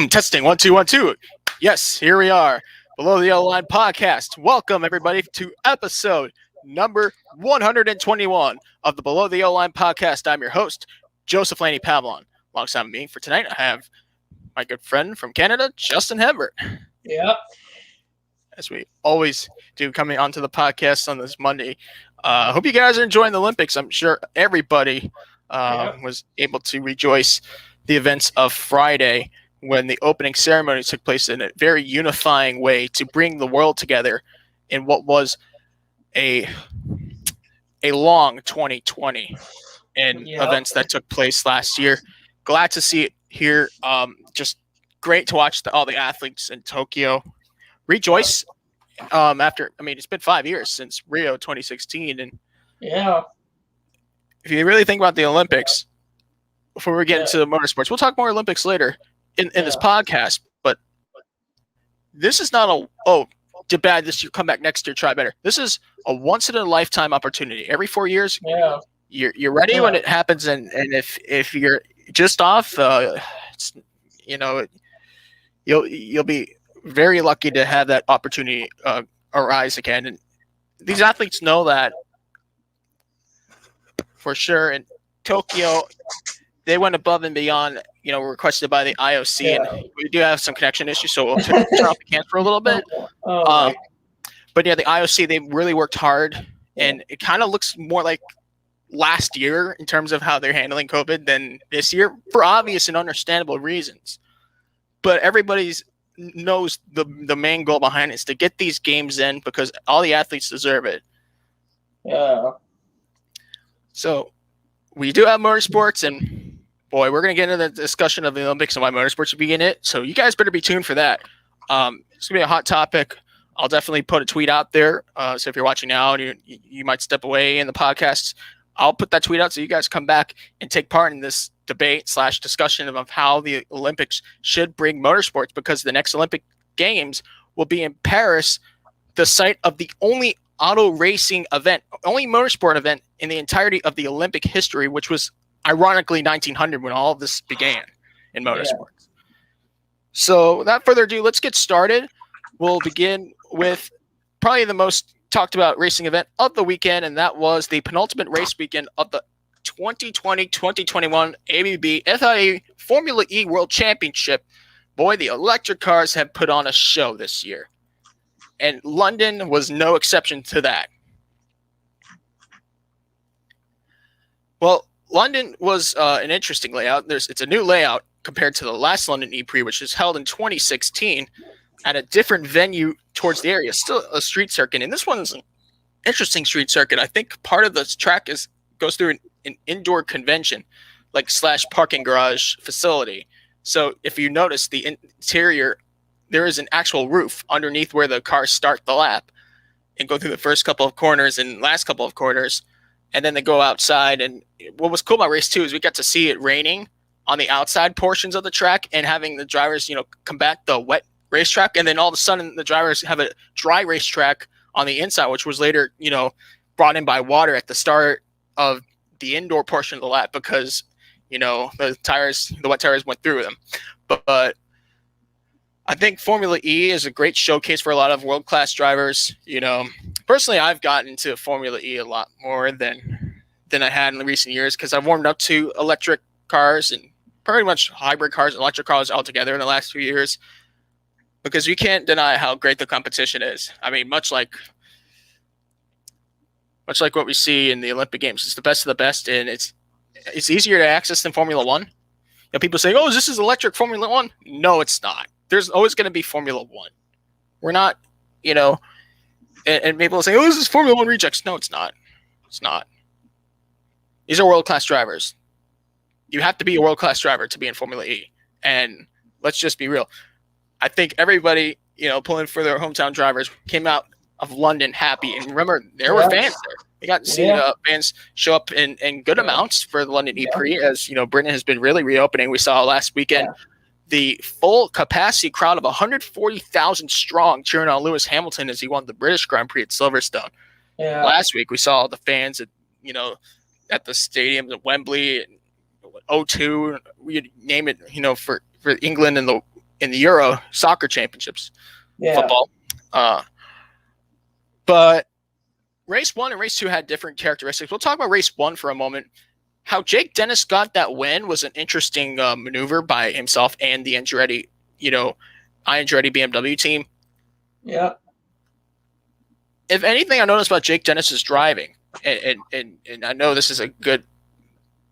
Testing 1 2 1 2. Yes, here we are. Below the Yellow Line podcast. Welcome everybody to episode number 121 of the Below the Yellow Line podcast. I'm your host, Joseph Laney Pavlon. Alongside me for tonight, I have my good friend from Canada, Justin Hebert. Yep. As we always do, coming onto the podcast on this Monday. Hope you guys are enjoying the Olympics. I'm sure everybody was able to rejoice the events of Friday when the opening ceremony took place in a very unifying way to bring the world together in what was a long 2020 and events that took place last year. Glad to see it here. Just great to watch all the athletes in Tokyo rejoice after, it's been 5 years since Rio 2016. And if you really think about the Olympics, before we get into the motorsports, we'll talk more Olympics later in this podcast. But this is not did bad this year, come back next year, try better. This is a once in a lifetime opportunity. Every 4 years, you're ready when it happens, and if you're just off, you'll be very lucky to have that opportunity arise again. And these athletes know that for sure. In Tokyo, they went above and beyond, requested by the IOC, and we do have some connection issues, so we'll turn off the can for a little bit. But the IOC, they really worked hard, and it kind of looks more like last year in terms of how they're handling COVID than this year, for obvious and understandable reasons. But everybody's knows the main goal behind it is to get these games in because all the athletes deserve it. Yeah. So we do have motorsports, and boy, we're going to get into the discussion of the Olympics and why motorsports should be in it. So you guys better be tuned for that. It's going to be a hot topic. I'll definitely put a tweet out there. So if you're watching now and you might step away in the podcast, I'll put that tweet out so you guys come back and take part in this debate / discussion of how the Olympics should bring motorsports, because the next Olympic Games will be in Paris, the site of the only auto racing event, only motorsport event in the entirety of the Olympic history, which was ironically 1900 when all of this began in motorsports. So without further ado, let's get started. We'll begin with probably the most talked about racing event of the weekend, and that was the penultimate race weekend of the 2020-2021 ABB FIA Formula E World Championship. Boy, the electric cars have put on a show this year, and London was no exception to that. Well, London was an interesting layout. It's a new layout compared to the last London ePrix, which was held in 2016 at a different venue towards the area, still a street circuit. And this one's an interesting street circuit. I think part of the track goes through an indoor convention, like / parking garage facility. So if you notice the interior, there is an actual roof underneath where the cars start the lap and go through the first couple of corners and last couple of corners. And then they go outside. And what was cool about race 2 is we got to see it raining on the outside portions of the track and having the drivers, combat the wet racetrack. And then all of a sudden the drivers have a dry racetrack on the inside, which was later, brought in by water at the start of the indoor portion of the lap because, the wet tires went through them. But I think Formula E is a great showcase for a lot of world-class drivers. Personally, I've gotten into Formula E a lot more than I had in the recent years because I've warmed up to electric cars and pretty much hybrid cars and electric cars altogether in the last few years, because you can't deny how great the competition is. Much like what we see in the Olympic Games. It's the best of the best, and it's easier to access than Formula One. People say, "Oh, this is electric Formula One." No, it's not. There's always going to be Formula One. We're not, and people say, "Oh, this is Formula One rejects." No, it's not. It's not. These are world-class drivers. You have to be a world-class driver to be in Formula E. And let's just be real. I think everybody, pulling for their hometown drivers came out of London happy. And remember, there were fans there. They got to see fans show up in good amounts for the London ePrix, as, Britain has been really reopening. We saw last weekend the full capacity crowd of 140,000 strong cheering on Lewis Hamilton as he won the British Grand Prix at Silverstone. Last week, we saw the fans at, at the stadiums at Wembley, and O2, you name it, for for England in the Euro soccer championships, football. But race 1 and race 2 had different characteristics. We'll talk about race 1 for a moment. How Jake Dennis got that win was an interesting maneuver by himself and the Andretti BMW team. Yeah. If anything, I noticed about Jake Dennis's driving, and I know this is a good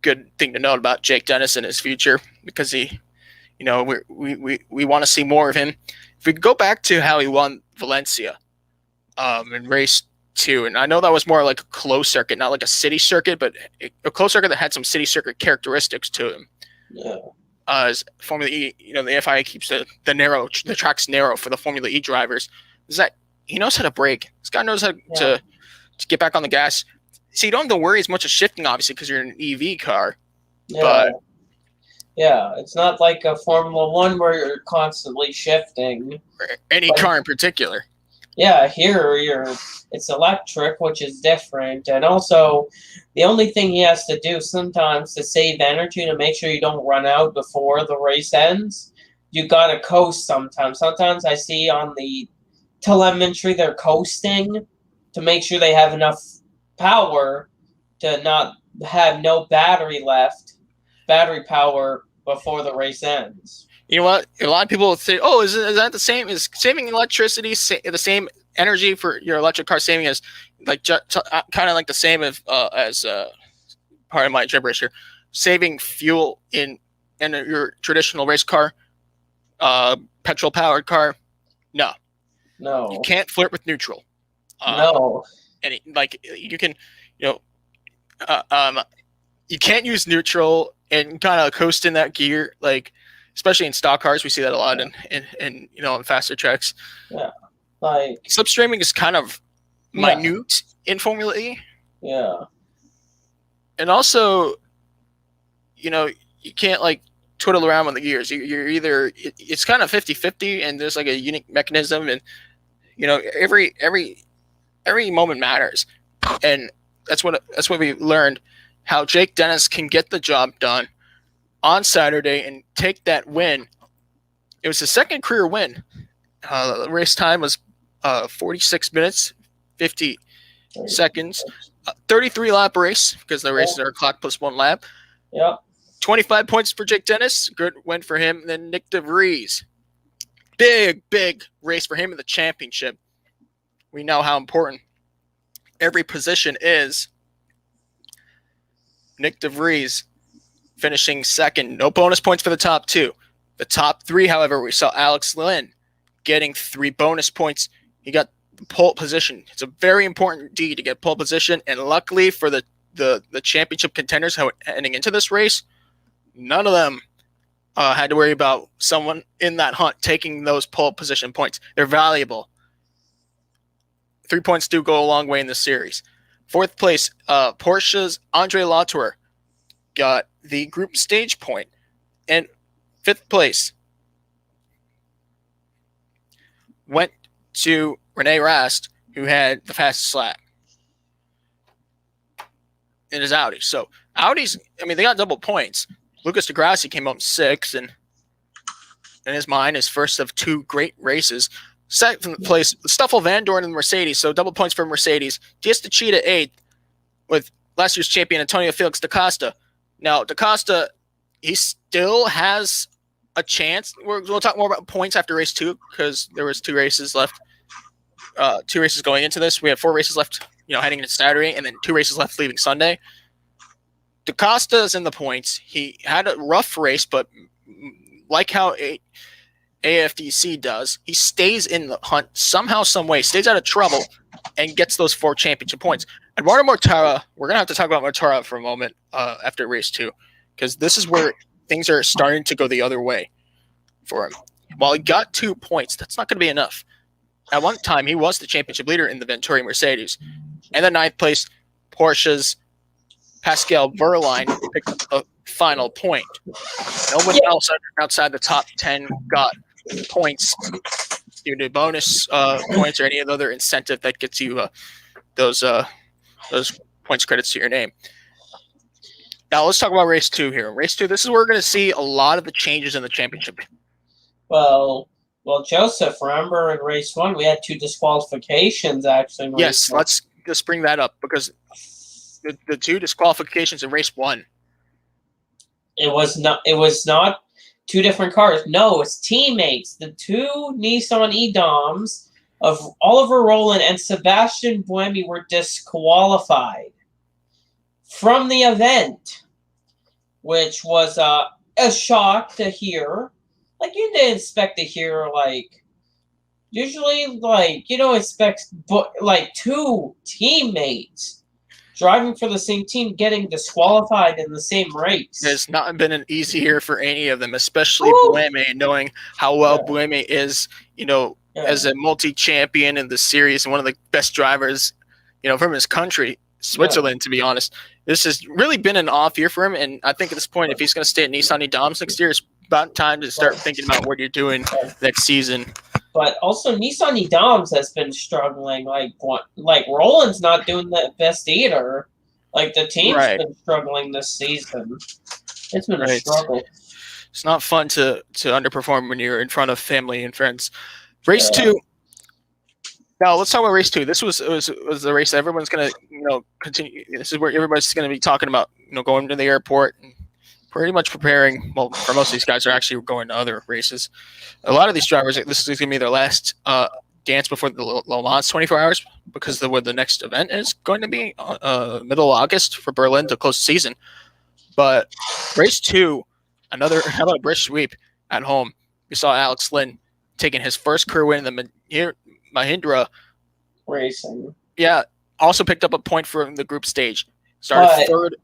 thing to note about Jake Dennis and his future, because he, we want to see more of him. If we go back to how he won Valencia, in race 2, and I know that was more like a closed circuit, not like a city circuit, but a closed circuit that had some city circuit characteristics to him. Yeah. As Formula E, the FIA keeps the tracks narrow for the Formula E drivers. Is that he knows how to brake. This guy knows how to get back on the gas. So you don't have to worry as much of shifting, obviously, because you're in an EV car. Yeah. But it's not like a Formula One where you're constantly shifting. Any car in particular. Yeah, here it's electric, which is different. And also, the only thing he has to do sometimes to save energy, to make sure you don't run out before the race ends, you got to coast sometimes. Sometimes I see on the telemetry they're coasting to make sure they have enough power to not have no battery power before the race ends. You know what? A lot of people say, "Oh, is that the same? Is saving electricity the same energy for your electric car saving as kind of like the same as part of my gibberish here, saving fuel in your traditional race car, petrol powered car? No, you can't flirt with neutral. No, and you can, you can't use neutral and kind of coast in that gear, especially in stock cars. We see that a lot in faster tracks. Yeah. Slipstreaming is kind of minute in Formula E. Yeah. And also, you can't twiddle around with the gears. You're either, it's kind of 50-50, and there's a unique mechanism, and every moment matters. And that's what we learned, how Jake Dennis can get the job done on Saturday and take that win. It was his second career win. The race time was 46 minutes, 50 seconds, 33 lap race, because the races are clock plus 1 lap. Yeah. 25 points for Jake Dennis. Good win for him. And then Nick DeVries. Big race for him in the championship. We know how important every position is. Nick DeVries finishing second. No bonus points for the top 2. The top 3, however, we saw Alex Lynn getting 3 bonus points. He got the pole position. It's a very important D to get pole position, and luckily for the championship contenders heading into this race, none of them had to worry about someone in that hunt taking those pole position points. They're valuable. 3 points do go a long way in this series. 4th place, Porsche's Andre Latour got the group stage point. And 5th place went to Rene Rast, who had the fastest lap in his Audi. So Audis, they got double points. Lucas de Grassi came up 6th, and in his mind, his first of 2 great races. 2nd place, Stoffel Van Dorn and Mercedes, so double points for Mercedes. Just Cheetah 8th with last year's champion Antonio Felix da Costa. Now, da Costa, he still has a chance. We'll talk more about points after race 2, because there was 2 races left. 2 races going into this. We have 4 races left, heading into Saturday, and then 2 races left leaving Sunday. Da Costa is in the points. He had a rough race, but like how AFDC does, he stays in the hunt somehow, some way, stays out of trouble, and gets those 4 championship points. Eduardo Mortara, we're going to have to talk about Mortara for a moment after race 2, because this is where things are starting to go the other way for him. While he got 2 points, that's not going to be enough. At one time, he was the championship leader in the Venturi Mercedes. And the 9th place, Porsche's Pascal Wehrlein picked up the final point. No one else outside the top 10 got points due to bonus points or any other incentive that gets you those points credits to your name. Now let's talk about race 2 here. Race 2, this is where we're going to see a lot of the changes in the championship. Well, Joseph, remember in race 1 we had 2 disqualifications actually. In Yes, race 1. let's just bring that up because the 2 disqualifications in race 1. It was not 2 different cars. No, it's teammates. The 2 Nissan E-Doms of Oliver Rowland and Sebastian Buemi were disqualified from the event, which was a shock to hear. Like, you didn't expect to hear, like, usually, like, you don't expect, like, 2 teammates driving for the same team getting disqualified in the same race. It's not been an easy year for any of them, especially Buemi, knowing how well Buemi is, as a multi-champion in the series and one of the best drivers, from his country, Switzerland, to be honest. This has really been an off year for him, and I think at this point, if he's going to stay at Nissan E-Doms next year, it's about time to start thinking about what you're doing next season. But also, Nissan E-Doms has been struggling. Like Roland's not doing the best either. Like, the team's been struggling this season. It's been a struggle. It's not fun to underperform when you're in front of family and friends. Race 2. Now let's talk about race 2. This was the race that everyone's gonna continue. This is where everybody's gonna be talking about going to the airport and pretty much preparing. Well, for most of these guys are actually going to other races. A lot of these drivers, this is gonna be their last dance before the Le Mans 24 hours because where the next event is going to be middle of August for Berlin to close the season. But race 2, how about a British sweep at home? We saw Alex Lynn taking his first career win in the Mahindra racing. Yeah, also picked up a point from the group stage. Started third.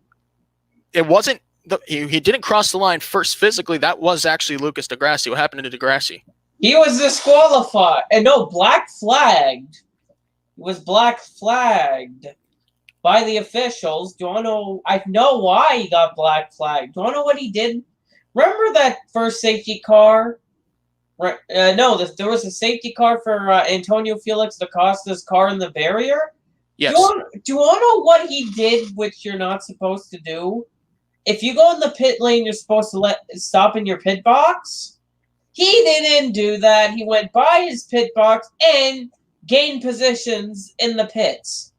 It wasn't he didn't cross the line first physically. That was actually Lucas Di Grassi. What happened to Di Grassi? He was disqualified. And no, black flagged. He was black flagged by the officials. Do you want to know? I know why he got black flagged. Do you want to know what he did? Remember that first safety car? No, there was a safety car for Antonio Felix da Costa's car in the barrier. Yes. Do you want to know what he did, which you're not supposed to do? If you go in the pit lane, you're supposed to stop in your pit box. He didn't do that. He went by his pit box and gained positions in the pits.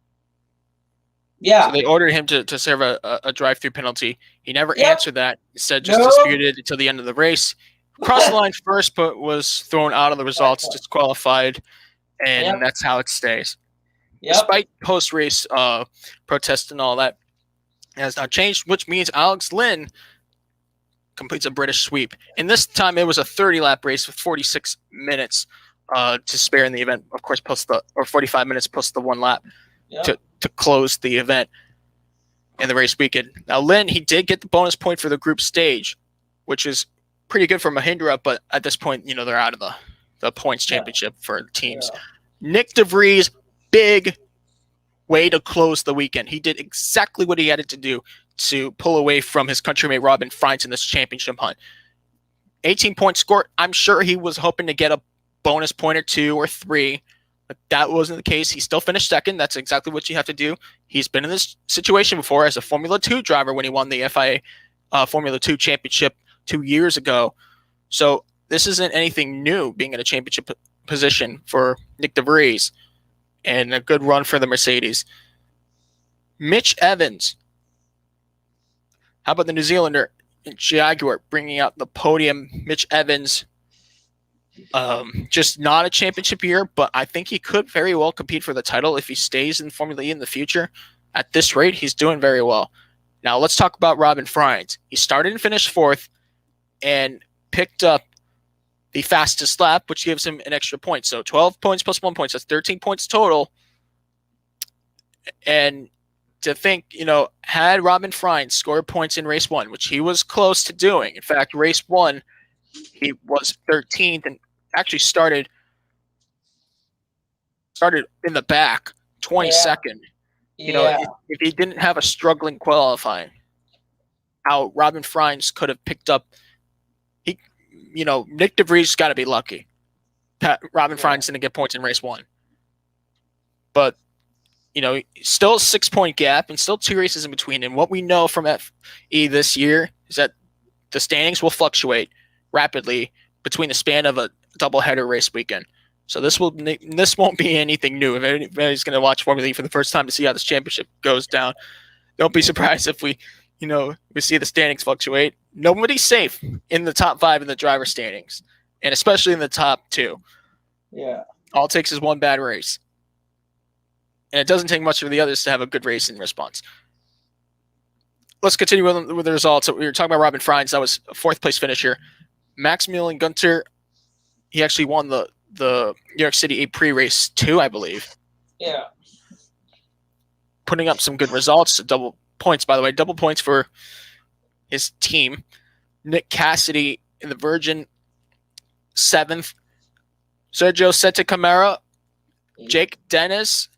Yeah. So they ordered him to serve a drive-through penalty. He never answered that. Instead, just disputed until the end of the race. Crossed the line first, but was thrown out of the results, disqualified, and that's how it stays. Despite post-race protests and all that, it has not changed, which means Alex Lynn completes a British sweep. And this time it was a 30-lap race with 46 minutes to spare in the event. Of course, 45 minutes plus the 1 lap to close the event in the race weekend. Now, Lynn, he did get the bonus point for the group stage, which is pretty good for Mahindra, but at this point, they're out of the points championship for the teams. Nick DeVries, big way to close the weekend. He did exactly what he had to do to pull away from his countrymate Robin Frijns in this championship hunt. 18-point score. I'm sure he was hoping to get a bonus point or 2 or 3, but that wasn't the case. He still finished second. That's exactly what you have to do. He's been in this situation before as a Formula 2 driver when he won the FIA Formula 2 championship 2 years ago. So this isn't anything new, being in a championship position for Nick DeVries, and a good run for the Mercedes. Mitch Evans. How about the New Zealander Jaguar bringing out the podium? Mitch Evans, just not a championship year, but I think he could very well compete for the title if he stays in Formula E in the future. At this rate, he's doing very well. Now let's talk about Robin Frijns. He started and finished 4th and picked up the fastest lap, which gives him an extra point. So 12 points plus 1 point. So that's 13 points total. And to think, had Robin Frijns scored points in race 1, which he was close to doing. In fact, race 1, he was 13th and actually started in the back, 22nd. If he didn't have a struggling qualifying, how Robin Frijns could have picked up. Nick DeVries got to be lucky. Robin Frijns didn't get points in race 1. But still a 6-point gap and still 2 races in between. And what we know from FE this year is that the standings will fluctuate rapidly between the span of a doubleheader race weekend. So this won't be anything new. If anybody's going to watch Formula E for the first time to see how this championship goes down, don't be surprised if we see the standings fluctuate. Nobody's safe in the top 5 in the driver standings, and especially in the top 2. Yeah. All it takes is one bad race. And it doesn't take much for the others to have a good race in response. Let's continue with the results. We were talking about Robin Freins. That was a 4th place finisher. Maximilian Gunter, he actually won the New York City ePrix race 2, I believe. Yeah. Putting up some good results. Double points, by the way. Double points for his team. Nick Cassidy in the Virgin, 7th. Sergio Sette Camara, Jake Dennis,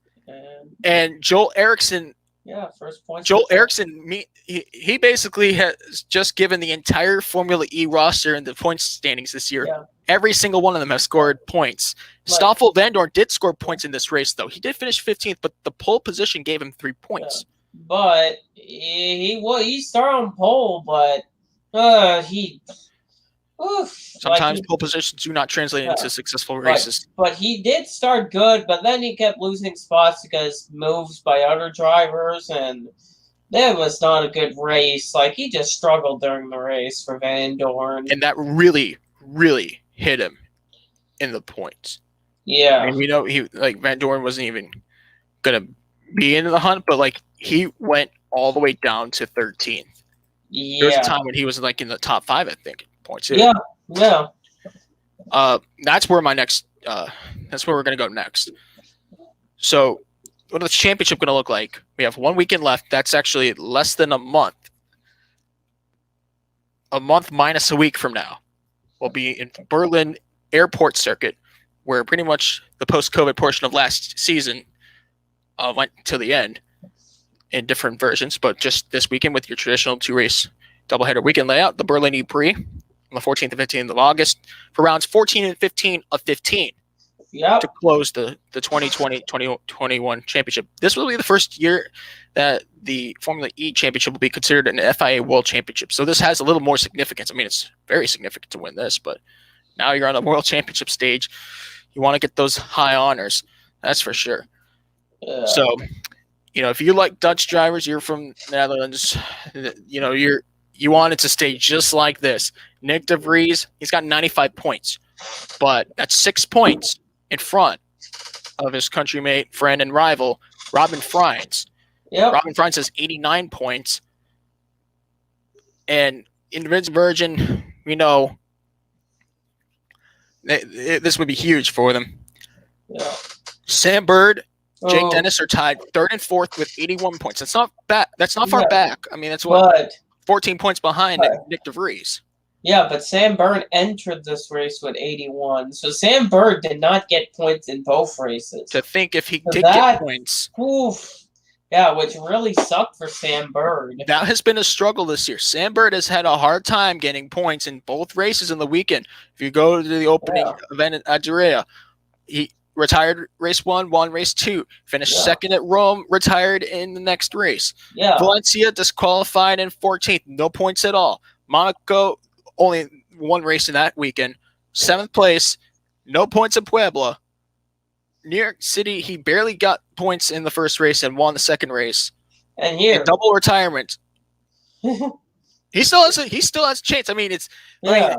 and Joel Eriksson. Yeah, first point. Joel Eriksson, he basically has just given the entire Formula E roster in the points standings this year. Yeah. Every single one of them has scored points. Stoffel Vandoorne did score points in this race, though. He did finish 15th, but the pole position gave him 3 points. Yeah. But he started on pole, but sometimes pole positions do not translate into successful races. But he did start good, but then he kept losing spots because moves by other drivers, and that was not a good race. He just struggled during the race for Vandoorne. And that really, really hit him in the points. Yeah. I mean, we know Vandoorne wasn't even going to be in the hunt, but he went all the way down to 13th. Yeah. There was a time when he was in the top 5, I think, points. Yeah. Yeah. That's where that's where we're going to go next. So what is the championship going to look like? We have 1 weekend left. That's actually less than a month. A month minus a week from now. We'll be in Berlin Airport Circuit, where pretty much the post-COVID portion of last season went to the end in different versions, but just this weekend with your traditional 2-race doubleheader weekend layout, the Berlin ePrix on the 14th and 15th of August for rounds 14 and 15 of 15 to close the 2020-2021 championship. This will be the first year that the Formula E championship will be considered an FIA World Championship. So this has a little more significance. I mean, it's very significant to win this, but now you're on the World Championship stage. You want to get those high honors. That's for sure. Yeah. So, if you like Dutch drivers, you're from Netherlands, you want it to stay just like this. Nick de Vries, he's got 95 points, but that's 6 points in front of his countrymate, friend, and rival, Robin Freins. Yep. Robin Freins has 89 points. And in Virgin, this would be huge for them. Yeah. Sam Bird, Jake Dennis are tied 3rd and 4th with 81 points. That's not bad. That's not far back. I mean, that's 14 points behind Nick de Vries. Yeah, but Sam Bird entered this race with 81. So Sam Bird did not get points in both races. To think if he did get points. Oof. Yeah, which really sucked for Sam Bird. That has been a struggle this year. Sam Bird has had a hard time getting points in both races in the weekend. If you go to the opening event at Adria, he retired race 1, won race 2, finished 2nd at Rome, retired in the next race. Yeah. Valencia disqualified in 14th, no points at all. Monaco, only 1 race in that weekend, 7th place, no points at Puebla. New York City, he barely got points in the first race and won the second race. And here, in double retirement. He still has a chance. I mean,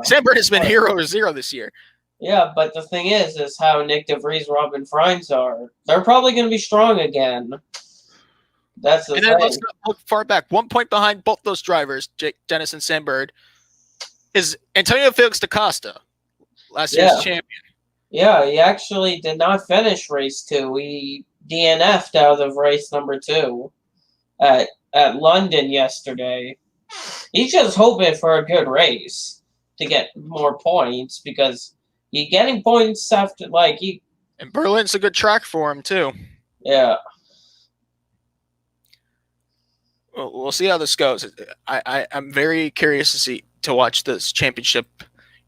Sam Bird has been hero or zero this year. Yeah, but the thing is how Nick de Vries, Robin Freins are. They're probably going to be strong again. That's the thing. Then let's not look far back. 1 point behind both those drivers, Jake Dennis and Sam Bird, is Antonio Felix da Costa, last year's champion. Yeah, he actually did not finish race 2. He DNF'd out of race number 2 at London yesterday. He's just hoping for a good race to get more points because he's getting points after And Berlin's a good track for him too. Yeah. We'll see how this goes. I'm very curious to watch this championship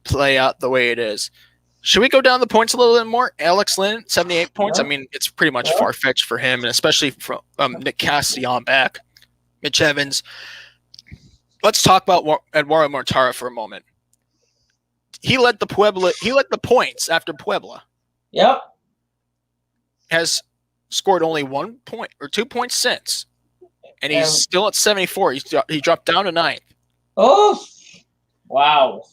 play out the way it is. Should we go down the points a little bit more? Alex Lynn, 78 points. Yeah. I mean, it's pretty much Yeah. far-fetched for him, and especially from Nick Cassidy on back. Mitch Evans. Let's talk about Eduardo Mortara for a moment. He led the points after Puebla. Yep. Has scored only 1 point or 2 points since, and he's still at 74. He dropped down to 9th. Oh, wow.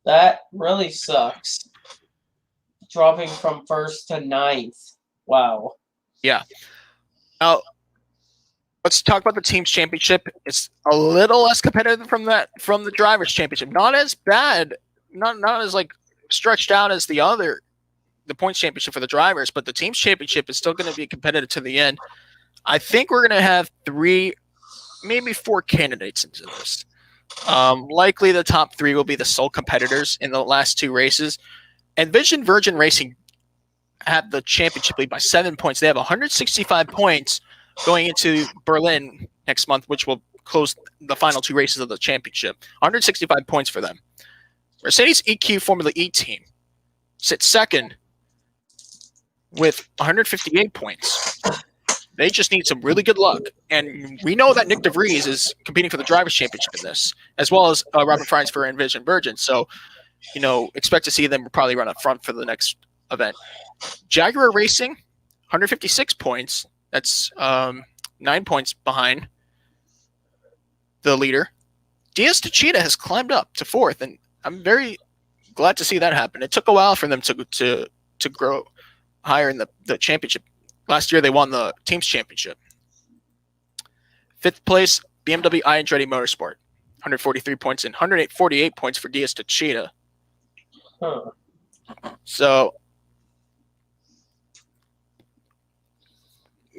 That really sucks. Dropping from 1st to 9th. Wow. Yeah. Now, let's talk about the team's championship. It's a little less competitive from the drivers' championship. Not as bad, not as like stretched out as the points championship for the drivers, but the team's championship is still going to be competitive to the end. I think we're going to have 3, maybe 4 candidates into this. Likely the top 3 will be the sole competitors in the last 2 races. And Vision Virgin Racing had the championship lead by 7 points. They have 165 points going into Berlin next month, which will close the final 2 races of the championship. 165 points for them. Mercedes EQ Formula E team sits second with 158 points. They just need some really good luck. And we know that Nick DeVries is competing for the Drivers' Championship in this, as well as Robin Fries for Envision Virgin. So, expect to see them probably run up front for the next event. Jaguar Racing, 156 points. That's 9 points behind the leader. Diaz Techeetah has climbed up to 4th, and I'm very glad to see that happen. It took a while for them to grow higher in the championship. Last year, they won the team's championship. 5th place, BMW Andretti Motorsport, 143 points and 148 points for Diaz Techeetah. Huh. So,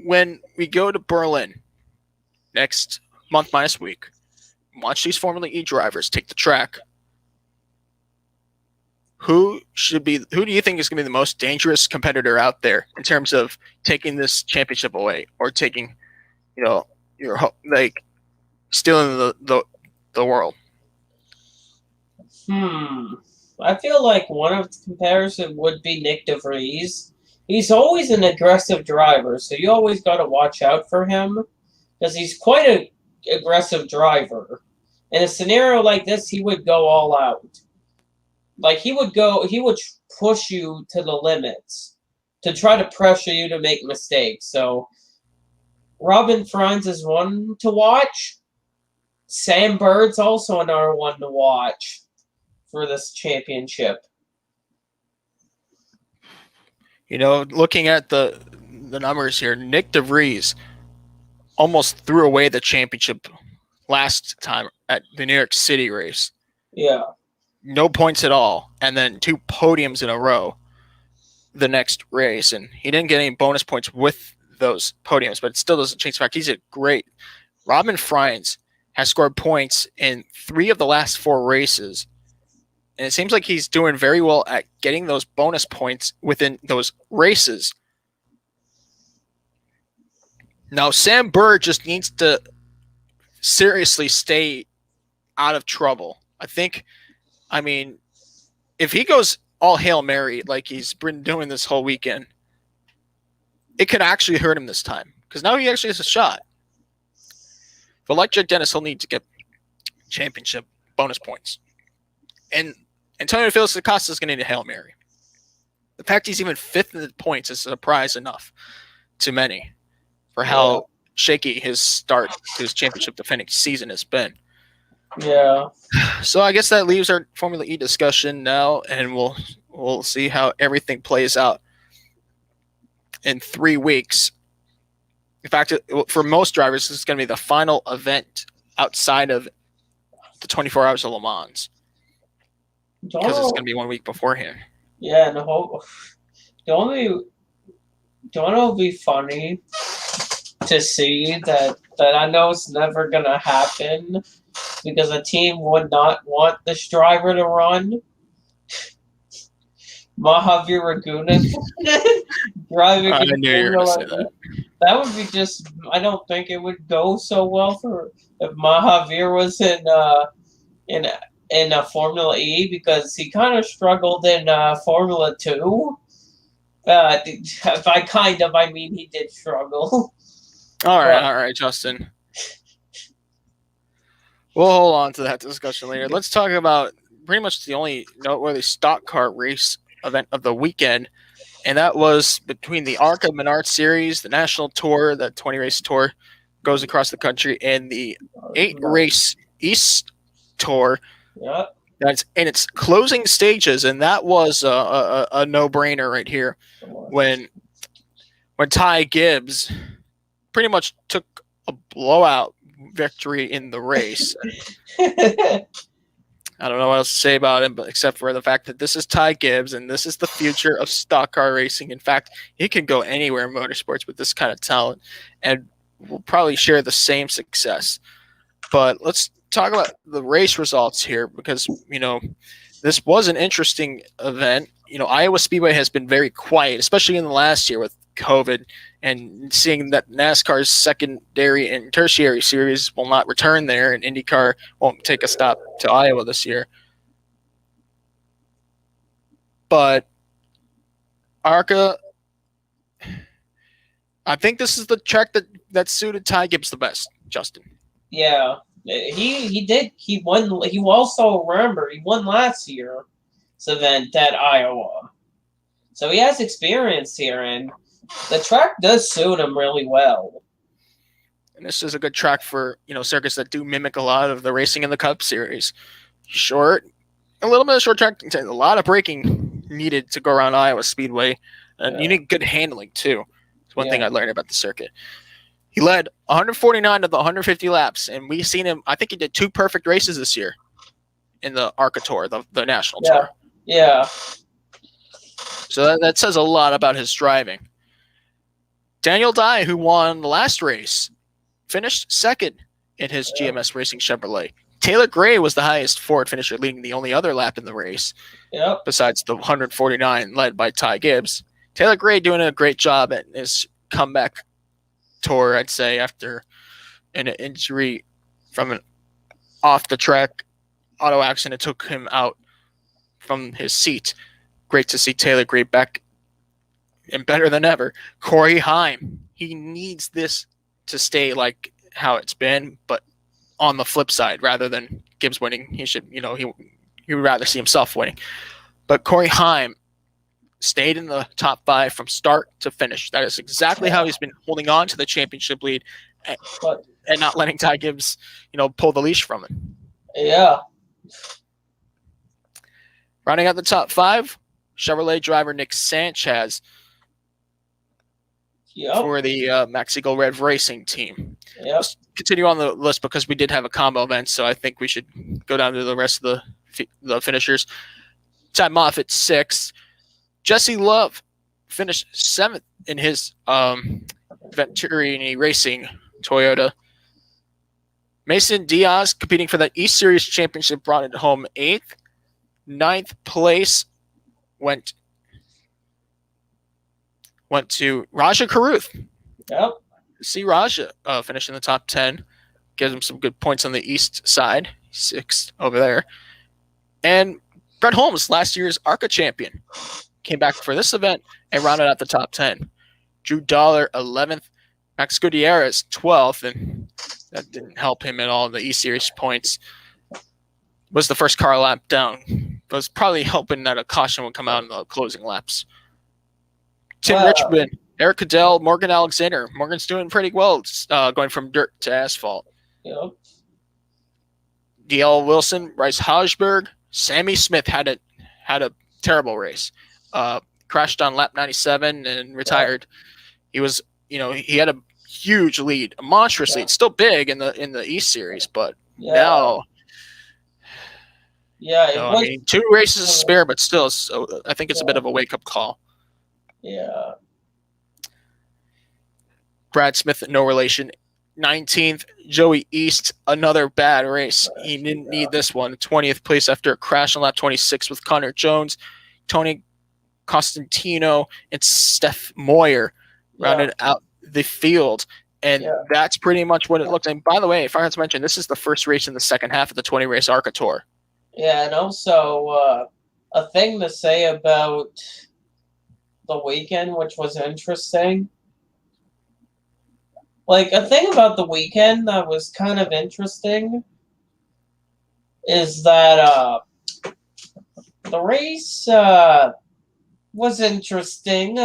when we go to Berlin next month minus week, watch these Formula E drivers take the track. Who do you think is going to be the most dangerous competitor out there in terms of taking this championship away or taking, stealing the world? I feel like one of the comparison would be Nick DeVries. He's always an aggressive driver, so you always got to watch out for him because he's quite an aggressive driver. In a scenario like this, he would go all out. Like, he would push you to the limits to try to pressure you to make mistakes. So, Robin Franz is one to watch. Sam Bird's also another one to watch for this championship. Looking at the numbers here, Nick DeVries almost threw away the championship last time at the New York City race. Yeah. No points at all, and then 2 podiums in a row the next race. And he didn't get any bonus points with those podiums, but it still doesn't change the fact he's a great. Robin Fries has scored points in 3 of the last 4 races, and it seems like he's doing very well at getting those bonus points within those races. Now, Sam Bird just needs to seriously stay out of trouble. If he goes all Hail Mary like he's been doing this whole weekend, it could actually hurt him this time because now he actually has a shot. But like Jack Dennis, he'll need to get championship bonus points. And Antonio Felix Acosta is going to need a Hail Mary. The fact he's even 5th in the points is a surprise enough to many for how shaky his start to his championship defending season has been. Yeah. So I guess that leaves our Formula E discussion now, and we'll see how everything plays out in 3 weeks. In fact, for most drivers, this is going to be the final event outside of the 24 Hours of Le Mans because it's going to be 1 week beforehand. Yeah, and don't it be funny to see that I know it's never going to happen because a team would not want this driver to run. Mojave Ragunan driving. I knew you were going to say that. That would be I don't think it would go so well for if Mojave was in in Formula E because he kind of struggled in Formula 2. I mean he did struggle. All right, Justin. We'll hold on to that discussion later. Let's talk about pretty much the only noteworthy stock car race event of the weekend, and that was between the ARCA Menards Series, the national tour, the 20-race tour goes across the country, and the 8-race East Tour. Yep. That's in its closing stages, and that was a no-brainer right here when Ty Gibbs pretty much took a blowout victory in the race. I don't know what else to say about him, but except for the fact that this is Ty Gibbs and this is the future of stock car racing. In fact, he can go anywhere in motorsports with this kind of talent and will probably share the same success. But let's talk about the race results here because, this was an interesting event. Iowa Speedway has been very quiet, especially in the last year with COVID, and seeing that NASCAR's secondary and tertiary series will not return there, and IndyCar won't take a stop to Iowa this year. But ARCA, I think this is the track that suited Ty Gibbs the best, Justin. Yeah, he did. He won. He also, remember, he won last year's event at Iowa, so he has experience here, and the track does suit him really well. And this is a good track for, circuits that do mimic a lot of the racing in the Cup Series. Short, a little bit of short track, a lot of braking needed to go around Iowa Speedway. And you need good handling, too. It's one thing I learned about the circuit. He led 149 of the 150 laps, and we've seen him, I think he did 2 perfect races this year in the ARCA Tour, the national tour. Yeah. So that says a lot about his driving. Daniel Dye, who won the last race, finished second in his GMS Racing Chevrolet. Taylor Gray was the highest Ford finisher, leading the only other lap in the race, besides the 149 led by Ty Gibbs. Taylor Gray doing a great job at his comeback tour, I'd say, after an injury from an off-the-track auto accident took him out from his seat. Great to see Taylor Gray back and better than ever. Corey Heim, he needs this to stay like how it's been, but on the flip side, rather than Gibbs winning, he should, he would rather see himself winning. But Corey Heim stayed in the top 5 from start to finish. That is exactly how he's been holding on to the championship lead and not letting Ty Gibbs, pull the leash from him. Yeah. Rounding out the top 5, Chevrolet driver Nick Sanchez for the Mexico Red Racing team. Let's continue on the list because we did have a combo event, so I think we should go down to the rest of the finishers. Ty Moffitt, 6th. Jesse Love finished 7th in his Venturini Racing Toyota. Mason Diaz, competing for the East Series championship, brought it home 8th. 9th place went to Raja Karuth. Yep. See Raja finish in the top 10. Gives him some good points on the east side. 6th over there. And Brett Holmes, last year's ARCA champion, came back for this event and rounded out the top 10. Drew Dollar, 11th. Max Gutierrez, 12th. And that didn't help him at all in the E-Series points. Was the first car lap down. Was probably hoping that a caution would come out in the closing laps. Tim Richmond, Eric Cadell, Morgan Alexander. Morgan's doing pretty well, going from dirt to asphalt. Yep. DL Wilson, Bryce Hosberg, Sammy Smith had a terrible race. Crashed on lap 97 and retired. He was, he had a huge lead, a monstrous lead, still big in the East Series, but now. Yeah, I mean, 2 races to spare, but still, so I think it's a bit of a wake-up call. Yeah. Brad Smith, no relation. 19th, Joey East, another bad race. He didn't need this one. 20th place after a crash on lap 26 with Connor Jones. Tony Costantino and Steph Moyer rounded out the field. And that's pretty much what it looks like. And by the way, if I had to mention, this is the first race in the second half of the 20-race ARCA Tour. Yeah, and also a thing to say about the weekend, which was interesting. Like, a thing about the weekend that was kind of interesting is that the race was interesting.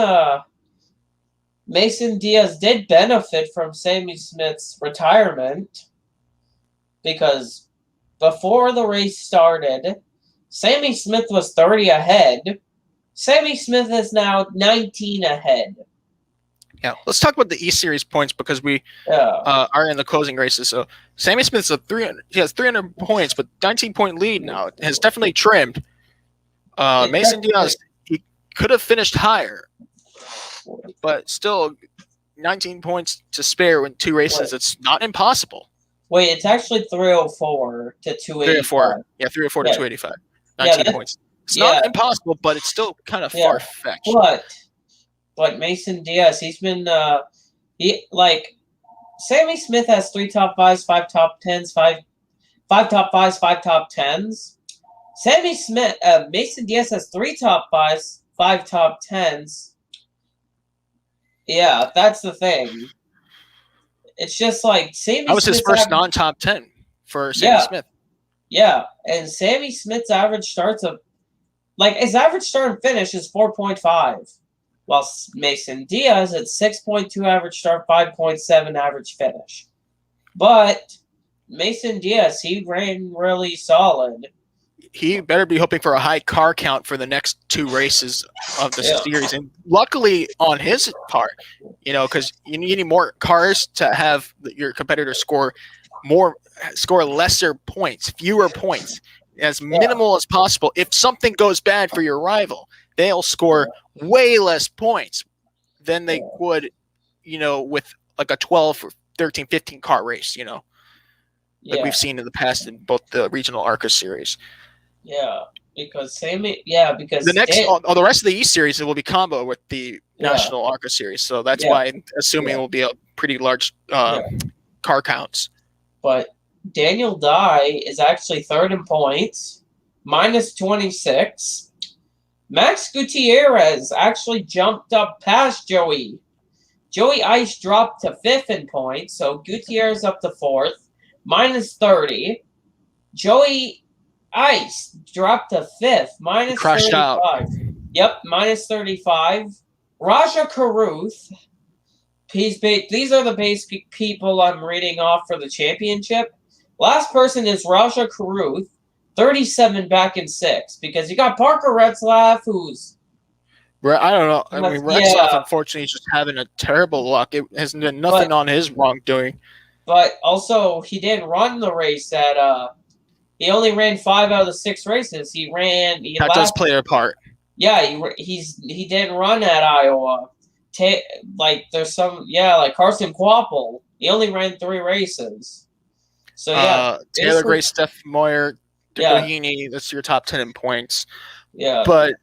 Mason Diaz did benefit from Sammy Smith's retirement because before the race started, Sammy Smith was 30 ahead. Sammy Smith is now 19 ahead. Yeah, let's talk about the East Series points because we are in the closing races. So Sammy Smith's he has 300 points, but 19-point lead now has definitely trimmed. Mason Diaz, he could have finished higher, but still 19 points to spare in 2 races. It's not impossible. Wait, it's actually 304 to 285. 304, yeah, 304 to 285. 19 points. It's not impossible, but it's still kind of far-fetched. But Mason Diaz, he's been Sammy Smith has 3 top 5s, 5 top 10s, 5 top 5s, 5 top 10s. Mason Diaz has 3 top 5s, 5 top 10s. Yeah, that's the thing. It's just like Sammy. That was his first non-top 10 for Sammy Smith. Yeah, and Sammy Smith's average starts his average start and finish is 4.5, while Mason Diaz at 6.2 average start, 5.7 average finish. But Mason Diaz, he ran really solid. He better be hoping for a high car count for the next 2 races of the series. And luckily on his part, because you need more cars to have your competitor score lesser points, fewer points, as minimal as possible. If something goes bad for your rival, they'll score way less points than they would, with like a 12 or 13, 15 car race, like we've seen in the past in both the regional ARCA series. Yeah, because the rest of the East Series, it will be combo with the National ARCA Series. So that's why I'm assuming it will be a pretty large car counts. But Daniel Dye is actually 3rd in points, minus 26. Max Gutierrez actually jumped up past Joey. Joey Ice dropped to 5th in points, so Gutierrez up to 4th, minus 30. Joey Ice dropped to 5th, minus 35. Out. Yep, minus 35. Raja Karuth. These are the basic people I'm reading off for the championship. Last person is Raja Karuth, 37 back in 6th, because you got Parker Retzlaff, who's... I don't know. I mean, Retzlaff, unfortunately, is just having a terrible luck. It has been nothing on his wrongdoing. But also, he didn't run the race at... He only ran 5 out of the 6 races. That does play a part. Yeah, he didn't run at Iowa. There's some Carson Quapple. He only ran 3 races. So Taylor Gray, Steph Moyer, DeBohini, that's your top 10 in points. Yeah, but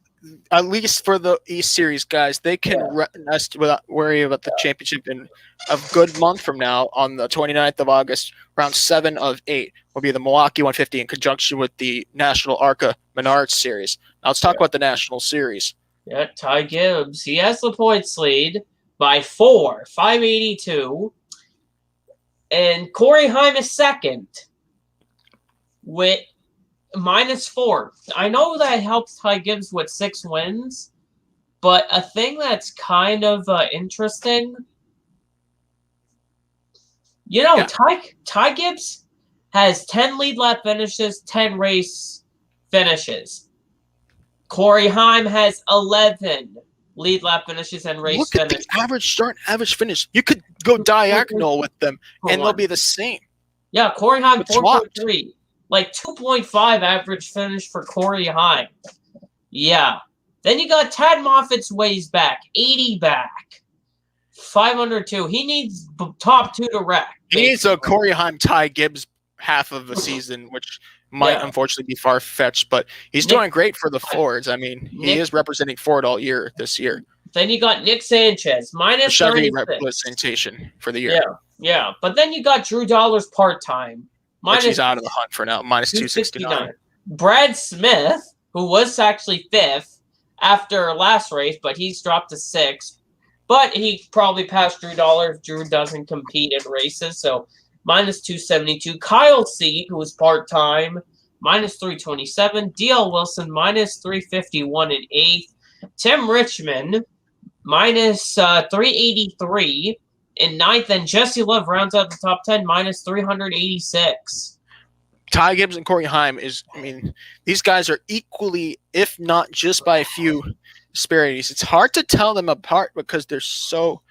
at least for the East Series guys, they can rest without worry about the championship in a good month from now. On the 29th of August, round 7 of 8 will be the Milwaukee 150 in conjunction with the National ARCA Menards Series. Now let's talk about the National Series. Yeah, Ty Gibbs, he has the points lead by 4, 582. And Corey Heim is 2nd with minus 4. I know that helps Ty Gibbs with 6 wins, but a thing that's kind of interesting, Ty Gibbs has 10 lead lap finishes, 10 race finishes. Corey Heim has 11 lead lap finishes and race finishes. Look at the average start, average finish. You could go diagonal with them, and they'll be the same. Yeah, Corey Heim 4.3. Like 2.5 average finish for Corey Heim. Yeah. Then you got Tad Moffitt's ways back, 80 back, 502. He needs top 2 to wreck. He needs a Corey Heim, Ty Gibbs half of the season, which might unfortunately be far-fetched, but he's doing great for the Fords. I mean, he is representing Ford all year this year. Then you got Nick Sanchez, minus Chevy 96. representation for the year. Yeah, yeah. But then you got Drew Dollars part-time. But she's out of the hunt for now, minus 269. Brad Smith, who was actually 5th after last race, but he's dropped to 6th. But he probably passed Drew Dollars if Drew doesn't compete in races, so minus 272. Kyle Seed, who was part-time, minus 327. DL Wilson, minus 351 in 8th. Tim Richmond, minus 383 in 9th. And Jesse Love rounds out the top 10, minus 386. Ty Gibbs and Corey Heim these guys are equally, if not just by a few disparities. It's hard to tell them apart because they're so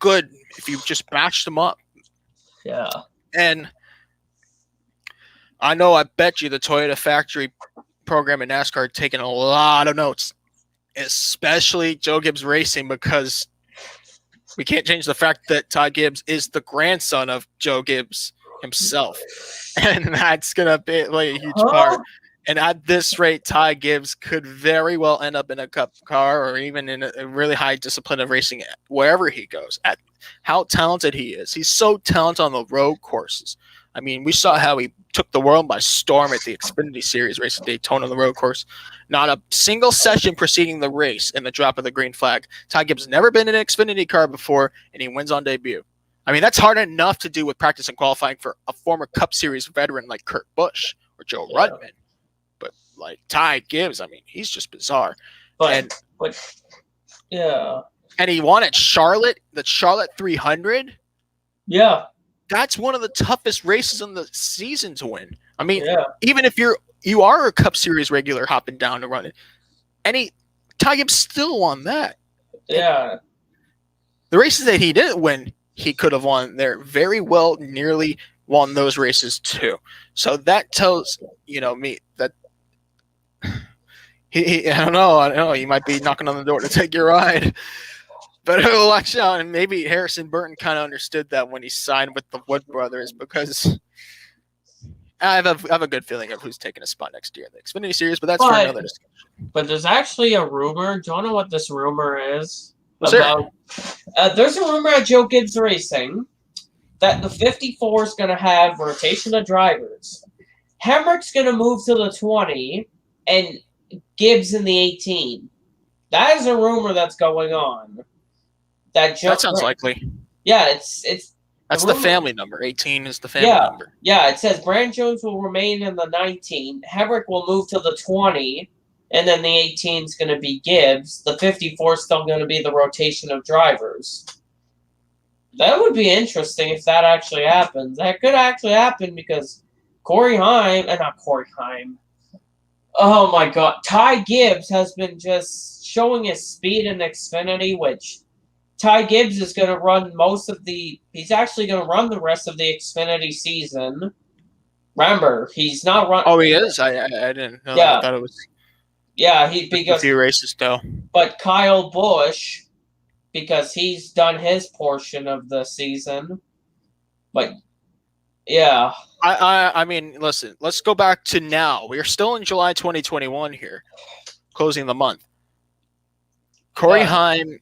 good if you just batch them up. Yeah. And I know, I bet you the Toyota factory program in NASCAR are taking a lot of notes, especially Joe Gibbs Racing, because we can't change the fact that Ty Gibbs is the grandson of Joe Gibbs himself. And that's going to play a huge part. And at this rate, Ty Gibbs could very well end up in a cup car or even in a really high discipline of racing wherever he goes. At how talented he is. He's so talented on the road courses. I mean, we saw how he took the world by storm at the Xfinity Series race at Daytona on the road course. Not a single session preceding the race and the drop of the green flag. Ty Gibbs never been in an Xfinity car before, and he wins on debut. I mean, that's hard enough to do with practice and qualifying for a former Cup Series veteran like Kurt Busch or Joe Rudman. But like Ty Gibbs, I mean, he's just bizarre. And he won at Charlotte, the Charlotte 300. Yeah. That's one of the toughest races in the season to win. I mean, even if you are a Cup Series regular hopping down to run it, Ty Gibbs still won that. Yeah. And the races that he didn't win, he could have won there very well, nearly won those races too. So that tells me that I don't know, he might be knocking on the door to take your ride. But watch out, and maybe Harrison Burton kind of understood that when he signed with the Wood Brothers, because I have a good feeling of who's taking a spot next year in the Xfinity Series, but that's for another discussion. But there's actually a rumor. Do you know what this rumor is? About? There's a rumor at Joe Gibbs Racing that the 54 is going to have rotation of drivers. Hemrick's going to move to the 20, and Gibbs in the 18. That is a rumor that's going on. That sounds likely. Yeah, it's that's the family number. 18 is the family number. Yeah, it says Brand Jones will remain in the 19. Hemrick will move to the 20, and then the 18 is going to be Gibbs. The 54 is still going to be the rotation of drivers. That would be interesting if that actually happens. That could actually happen because not Corey Heim. Oh my God. Ty Gibbs has been just showing his speed in Xfinity, which Ty Gibbs is going to run he's actually going to run the rest of the Xfinity season. Remember, he's not running. Oh, he is? I didn't know. Yeah. I thought it was. Yeah, because a few races though. But Kyle Busch, because he's done his portion of the season. But yeah. I mean, listen, let's go back to now. We are still in July 2021 here, closing the month. Corey Heim,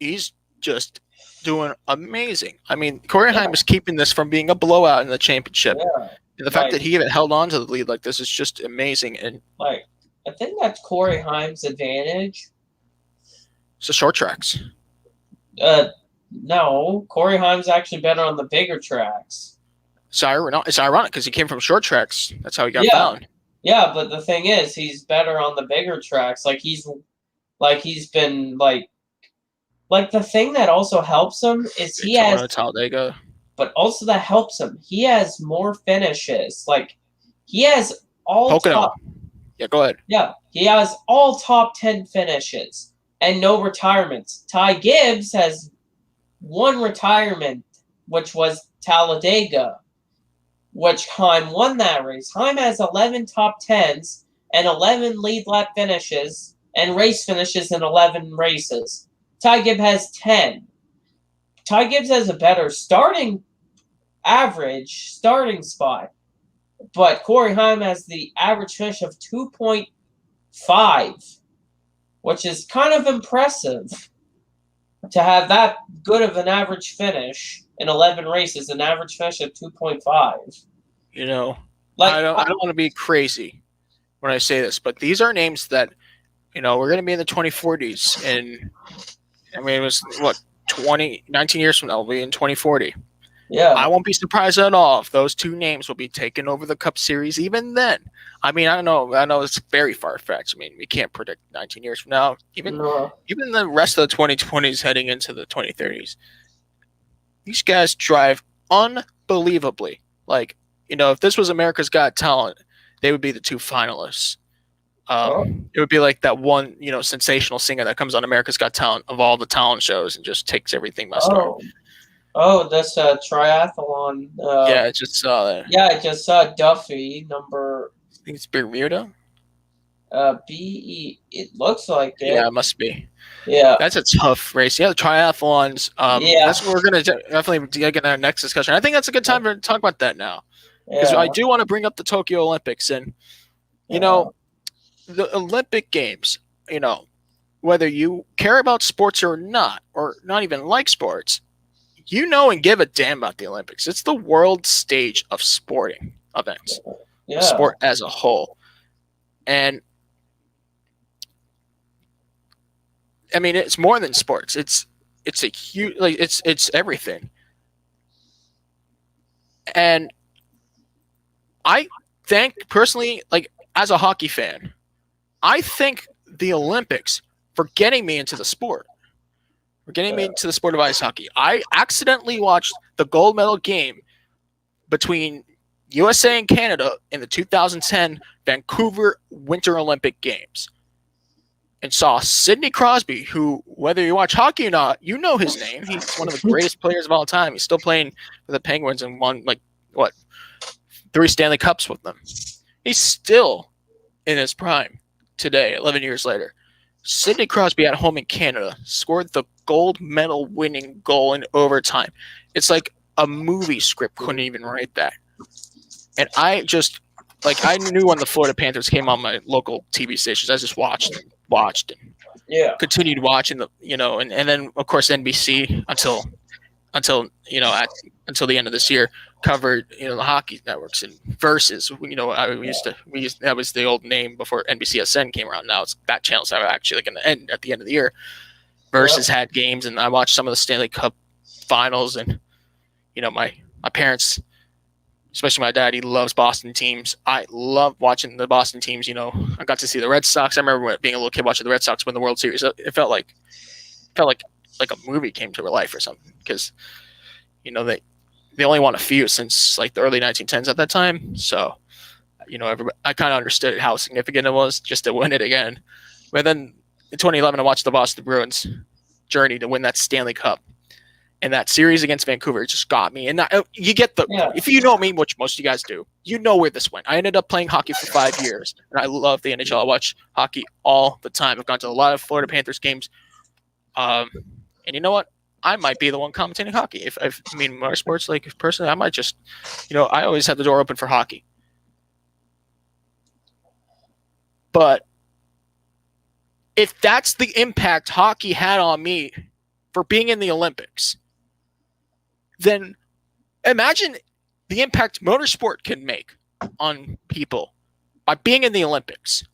he's just doing amazing. I mean, Corey Heim is keeping this from being a blowout in the championship. Yeah. And the fact that he even held on to the lead like this is just amazing. And I think that's Corey Heim's advantage. It's the short tracks. No, Corey Heim's actually better on the bigger tracks. It's ironic because he came from short tracks. That's how he got found. Yeah, but the thing is, he's better on the bigger tracks. He's been the thing that also helps him is he has Talladega. But also that helps him. He has more finishes. He has all top. Yeah, go ahead. Yeah, he has all top 10 finishes and no retirements. Ty Gibbs has one retirement, which was Talladega, which Heim won that race. Heim has 11 top 10s and 11 lead lap finishes and race finishes in 11 races. Ty Gibbs has 10. Ty Gibbs has a better average starting spot, but Corey Heim has the average finish of 2.5, which is kind of impressive to have that good of an average finish in 11 races, an average finish of 2.5. You know, Like, I don't want to be crazy when I say this, but these are names that, you know, we're going to be in the 2040s. And I mean, it was what, 19 years from now, we'll be in 2040. yeah. I won't be surprised at all if those two names will be taking over the Cup Series even then. I mean, I don't know. I know it's very far-fetched. I mean, we can't predict 19 years from now. Even the rest of the 2020s heading into the 2030s. These guys drive unbelievably. Like, you know, if this was America's Got Talent, they would be the two finalists. It would be like that one, you know, sensational singer that comes on America's Got Talent of all the talent shows and just takes everything by storm. Oh, this triathlon. Yeah, I just saw that. Yeah, I just saw Duffy, number... I think it's Bermuda? BE. It looks like it. Yeah, it must be. Yeah. That's a tough race. Yeah, the triathlons. Yeah. That's what we're going to definitely get in our next discussion. I think that's a good time to talk about that now. Because Yeah. I do want to bring up the Tokyo Olympics. And, you know, the Olympic Games, you know, whether you care about sports or not even like sports, you know and give a damn about the Olympics. It's the world stage of sporting events. Yeah. Sport as a whole. And I mean, it's more than sports. It's a huge, like, it's everything. And I think personally, like, as a hockey fan, I thank the Olympics for getting me into the sport. For getting me into the sport of ice hockey. I accidentally watched the gold medal game between USA and Canada in the 2010 Vancouver Winter Olympic Games and saw Sidney Crosby, who, whether you watch hockey or not, you know his name. He's one of the greatest players of all time. He's still playing for the Penguins and won, 3 Stanley Cups with them. He's still in his prime today, 11 years later. Sidney Crosby at home in Canada scored the gold medal winning goal in overtime. It's like a movie script couldn't even write that. And I just, like, I knew when the Florida Panthers came on my local TV stations, I just watched and continued watching and then of course NBC until the end of this year covered, the hockey networks and Versus. That was the old name before NBCSN came around. Now it's that channel's actually going to end at the end of the year. Versus had games, and I watched some of the Stanley Cup finals, and my parents, especially my dad, he loves Boston teams. I love watching the Boston teams. I got to see the Red Sox. I remember being a little kid watching the Red Sox win the World Series. It felt like a movie came to life or something, because they only won a few since like the early 1910s at that time. So I kind of understood how significant it was just to win it again. But then in 2011, I watched the Boston Bruins journey to win that Stanley Cup. And that series against Vancouver just got me. And you get if you know me, which most of you guys do, you know where this went. I ended up playing hockey for 5 years, and I love the NHL. I watch hockey all the time. I've gone to a lot of Florida Panthers games. And you know what? I might be the one commentating hockey. If Motorsports, like, personally, I might just, I always have the door open for hockey. But if that's the impact hockey had on me for being in the Olympics, then imagine the impact motorsport can make on people by being in the Olympics.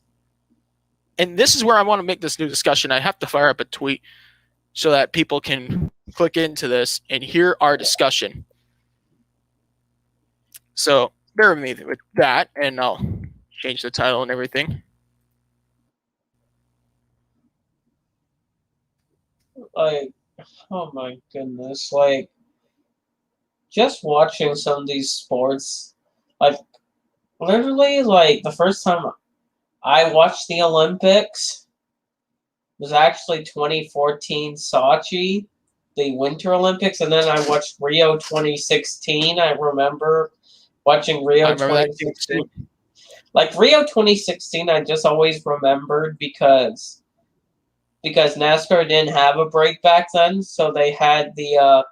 And this is where I want to make this new discussion. I have to fire up a tweet so that people can click into this and hear our discussion. So bear with me with that, and I'll change the title and everything. Like, oh my goodness, like, just watching some of these sports, like, literally, like, the first time I watched the Olympics was actually 2014 Sochi, the Winter Olympics, and then I watched Rio 2016. I remember watching Rio 2016. Like, Rio 2016, I just always remembered because NASCAR didn't have a break back then, so they had the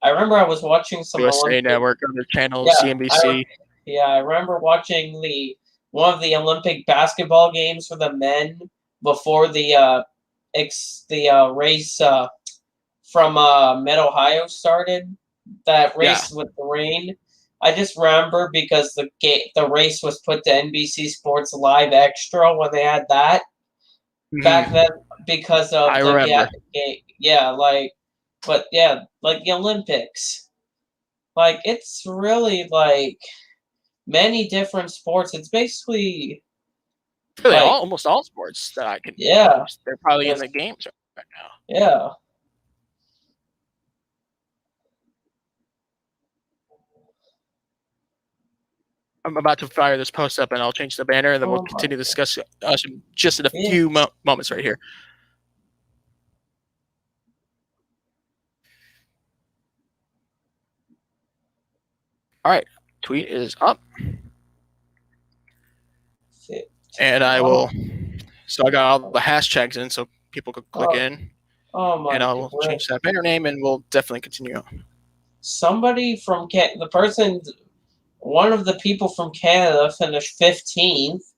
I remember I was watching some USA Network, other channels, CNBC. I remember watching one of the Olympic basketball games for the men before the race from Mid-Ohio started. That race with the rain. I just remember because the race was put to NBC Sports Live Extra when they had that back then because of I remember. like the Olympics. Like it's really like many different sports. It's basically Really, like almost all sports that I can. yeah, They're probably in the games right now. yeah. I'm about to fire this post up, and I'll change the banner, and then we'll continue the discussion just in a few moments right here. All right, tweet is up, and I will. So I got all the hashtags in, so people could click in. And I will change that banner name, and we'll definitely continue on. Somebody from one of the people from Canada finished 15th.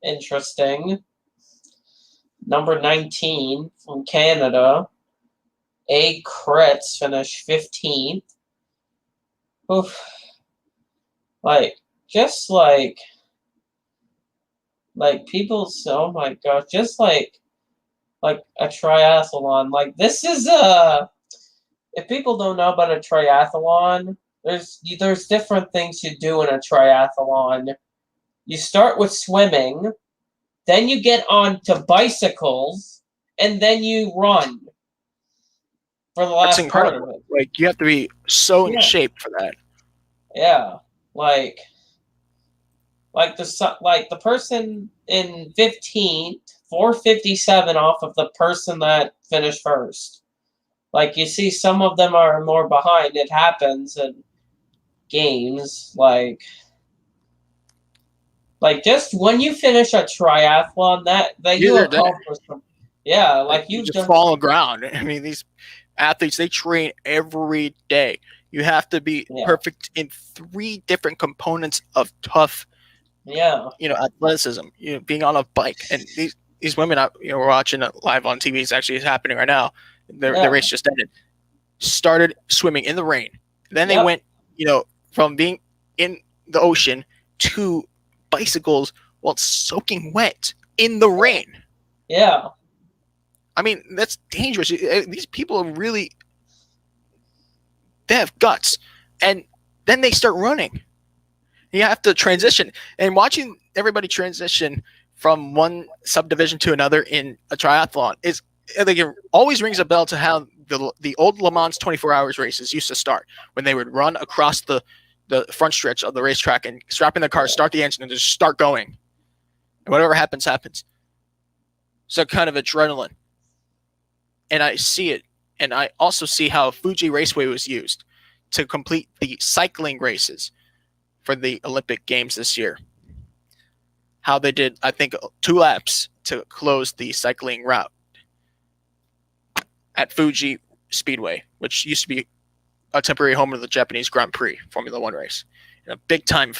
Interesting. Number 19 from Canada. ARCA finished 15th. Oof. Just like people, oh my gosh, just like a triathlon. Like this is if people don't know about a triathlon, there's different things you do in a triathlon. You start with swimming, then you get on to bicycles, and then you run for the last part of it. Like you have to be so in shape for that. Yeah, like the person in 15th, 4:57 off of the person that finished first. Like you see, some of them are more behind. It happens in games, like just when you finish a triathlon, that you accomplish. Yeah, like you just fall on ground. I mean, these athletes, they train every day. You have to be perfect in 3 different components of tough, athleticism. Being on a bike, and these women, we're watching it live on TV. It's actually happening right now. The race just ended. Started swimming in the rain. Then they went, from being in the ocean to bicycles while soaking wet in the rain. Yeah. I mean, that's dangerous. These people are really, they have guts. And then they start running. You have to transition. And watching everybody transition from one subdivision to another in a triathlon is, like, it always rings a bell to how the old Le Mans 24 hours races used to start, when they would run across the front stretch of the racetrack and strap in the car, start the engine, and just start going. And whatever happens, happens. So kind of adrenaline. And I see it. And I also see how Fuji Raceway was used to complete the cycling races for the Olympic Games this year. How they did, I think, 2 laps to close the cycling route at Fuji Speedway, which used to be a temporary home of the Japanese Grand Prix Formula 1 race. A big time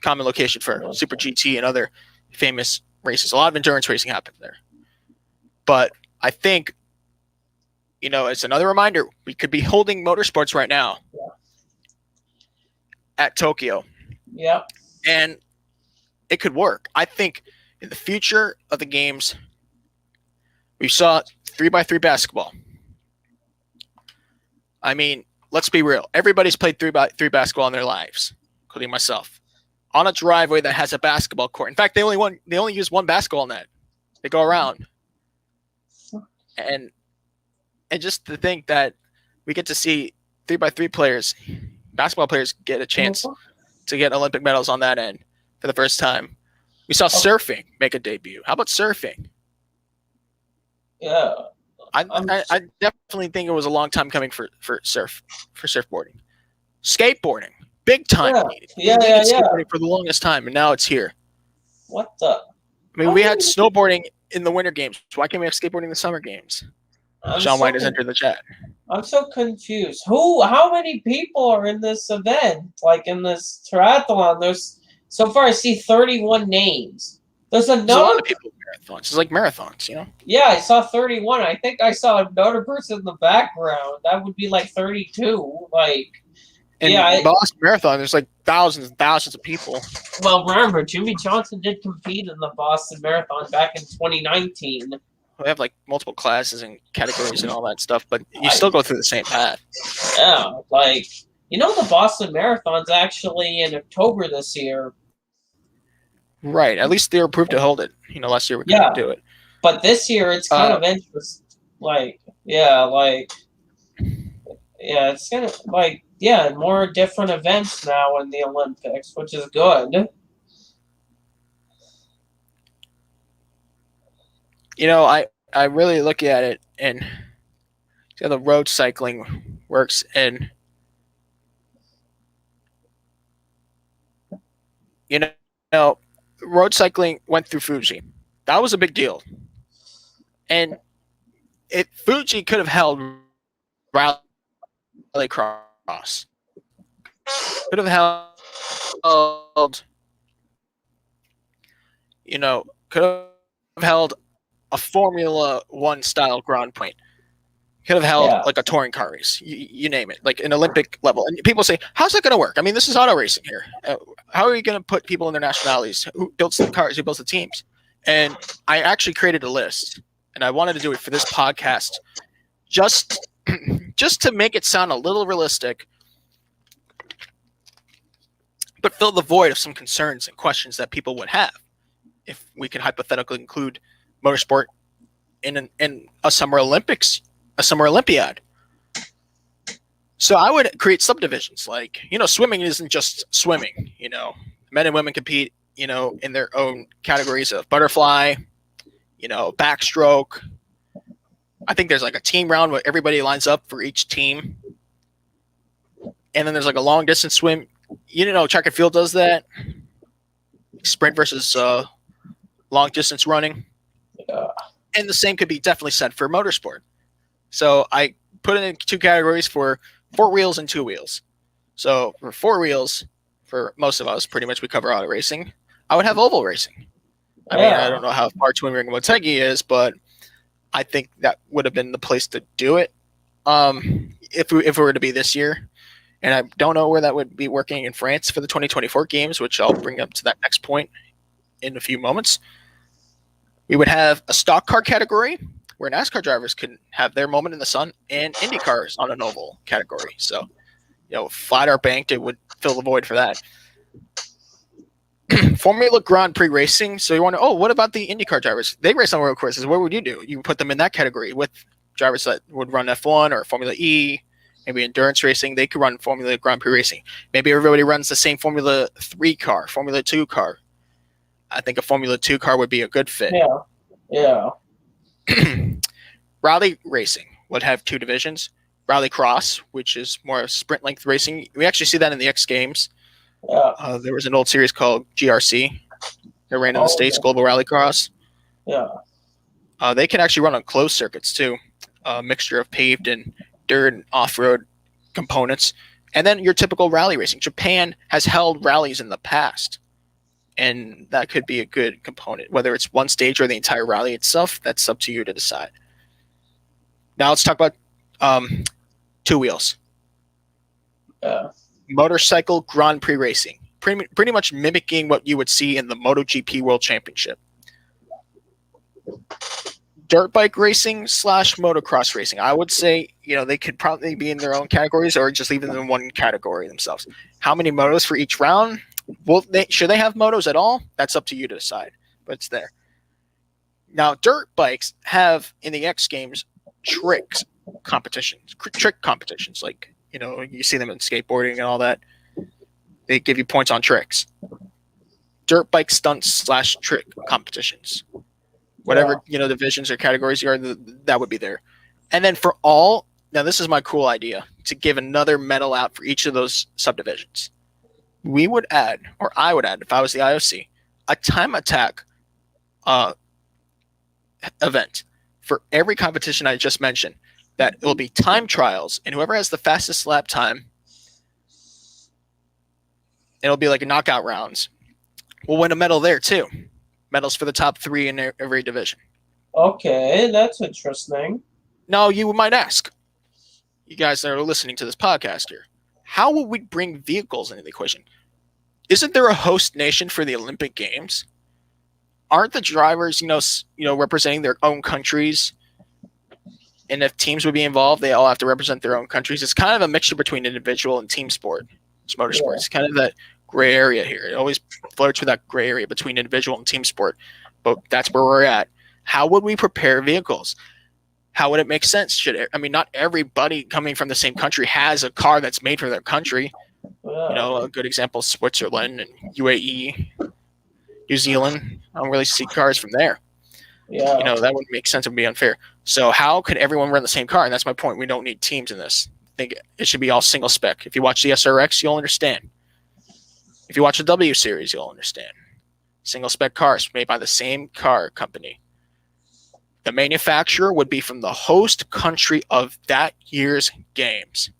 common location for Super GT and other famous races. A lot of endurance racing happened there. But I think, it's another reminder, we could be holding motorsports right now at Tokyo. Yeah. And it could work. I think in the future of the games, we saw 3x3 basketball. I mean, let's be real. Everybody's played 3x3 basketball in their lives, including myself. On a driveway that has a basketball court. In fact, they only use one basketball net. They go around. And just to think that we get to see 3x3 players, basketball players, get a chance to get Olympic medals on that end for the first time. We saw surfing make a debut. How about surfing? Yeah. I definitely think it was a long time coming for surfboarding. Skateboarding, big time. Yeah. Skateboarding for the longest time, and now it's here. What the? I mean, we had snowboarding in the winter games. So why can't we have skateboarding in the summer games? Sean White has entered the chat. I'm so confused. How many people are in this event? Like in this triathlon? So far I see 31 names. There's There's a lot another. of people in marathons. It's like marathons, you know? Yeah, I saw 31. I think I saw another person in the background. That would be like 32. Like, In Boston Marathon, there's like thousands and thousands of people. Well, remember, Jimmy Johnson did compete in the Boston Marathon back in 2019. We have like multiple classes and categories and all that stuff, but you still go through the same path. Yeah, like, the Boston Marathon's actually in October this year. Right. At least they were approved to hold it. Last year we couldn't do it. But this year it's kind of interesting. It's kind of more different events now in the Olympics, which is good. I really look at it and see how the road cycling works, and road cycling went through Fuji. That was a big deal. And Fuji could have held rallycross. Could have held a Formula One style Grand Prix. Could have held like a touring car race. You name it, like an Olympic level. And people say, how's that going to work? I mean, this is auto racing here. How are you going to put people in their nationalities? Who builds the cars? Who builds the teams? And I actually created a list, and I wanted to do it for this podcast just to make it sound a little realistic, but fill the void of some concerns and questions that people would have if we could hypothetically include motorsport in a Summer Olympics, a Summer Olympiad. So I would create subdivisions like, swimming isn't just swimming, men and women compete, in their own categories of butterfly, backstroke. I think there's like a team round where everybody lines up for each team. And then there's like a long distance swim. Track and field does that. Sprint versus long distance running. Yeah. And the same could be definitely said for motorsport. So I put it in two categories for 4 wheels and 2 wheels. So for 4 wheels, for most of us, pretty much we cover auto racing. I would have oval racing. I mean, I don't know how far Twin Ring Motegi is, but I think that would have been the place to do it if it were to be this year. And I don't know where that would be working in France for the 2024 games, which I'll bring up to that next point in a few moments. We would have a stock car category where NASCAR drivers could have their moment in the sun, and Indy cars on an oval category. So, flat or banked, it would fill the void for that. Formula Grand Prix racing. So you wonder, what about the IndyCar drivers? They race on road courses. What would you do? You put them in that category with drivers that would run F1 or Formula E, maybe endurance racing. They could run Formula Grand Prix racing. Maybe everybody runs the same Formula 3 car, Formula 2 car. I think a Formula 2 car would be a good fit. Yeah. Rally racing would have 2 divisions. Rally cross, which is more sprint length racing. We actually see that in the X Games. Yeah. There was an old series called GRC. They ran in the States, Global Rally Cross. Yeah. They can actually run on closed circuits too. A mixture of paved and dirt and off-road components. And then your typical rally racing. Japan has held rallies in the past. And that could be a good component. Whether it's one stage or the entire rally itself, that's up to you to decide. Now let's talk about 2 wheels. Yeah. Motorcycle Grand Prix racing. Pretty much mimicking what you would see in the MotoGP World Championship. Dirt bike racing / motocross racing. I would say, they could probably be in their own categories or just leave them in one category themselves. How many motos for each round? Should they have motos at all? That's up to you to decide, but it's there. Now, dirt bikes have in the X Games trick competitions. Like, you see them in skateboarding and all that. They give you points on tricks. Dirt bike stunts / trick competitions. Whatever, divisions or categories are, that would be there. And then for all, now this is my cool idea, to give another medal out for each of those subdivisions. We would add, or I would add, if I was the IOC, a time attack event for every competition I just mentioned. That it will be time trials, and whoever has the fastest lap time, it'll be like a knockout rounds, will win a medal there too. medals for the top 3 in every division. Okay, that's interesting. Now, you might ask, you guys that are listening to this podcast here, how will we bring vehicles into the equation? Isn't there a host nation for the Olympic Games? Aren't the drivers, representing their own countries? And if teams would be involved, they all have to represent their own countries. It's kind of a mixture between individual and team sport. It's motorsport. Yeah. It's kind of that gray area here. It always flirts with that gray area between individual and team sport. But that's where we're at. How would we prepare vehicles? How would it make sense? Not everybody coming from the same country has a car that's made for their country. A good example is Switzerland and UAE, New Zealand. I don't really see cars from there. Yeah. That wouldn't make sense. It would be unfair. So how could everyone run the same car? And that's my point. We don't need teams in this. I think it should be all single spec. If you watch the SRX, you'll understand. If you watch the W Series, you'll understand. Single spec cars made by the same car company. The manufacturer would be from the host country of that year's games.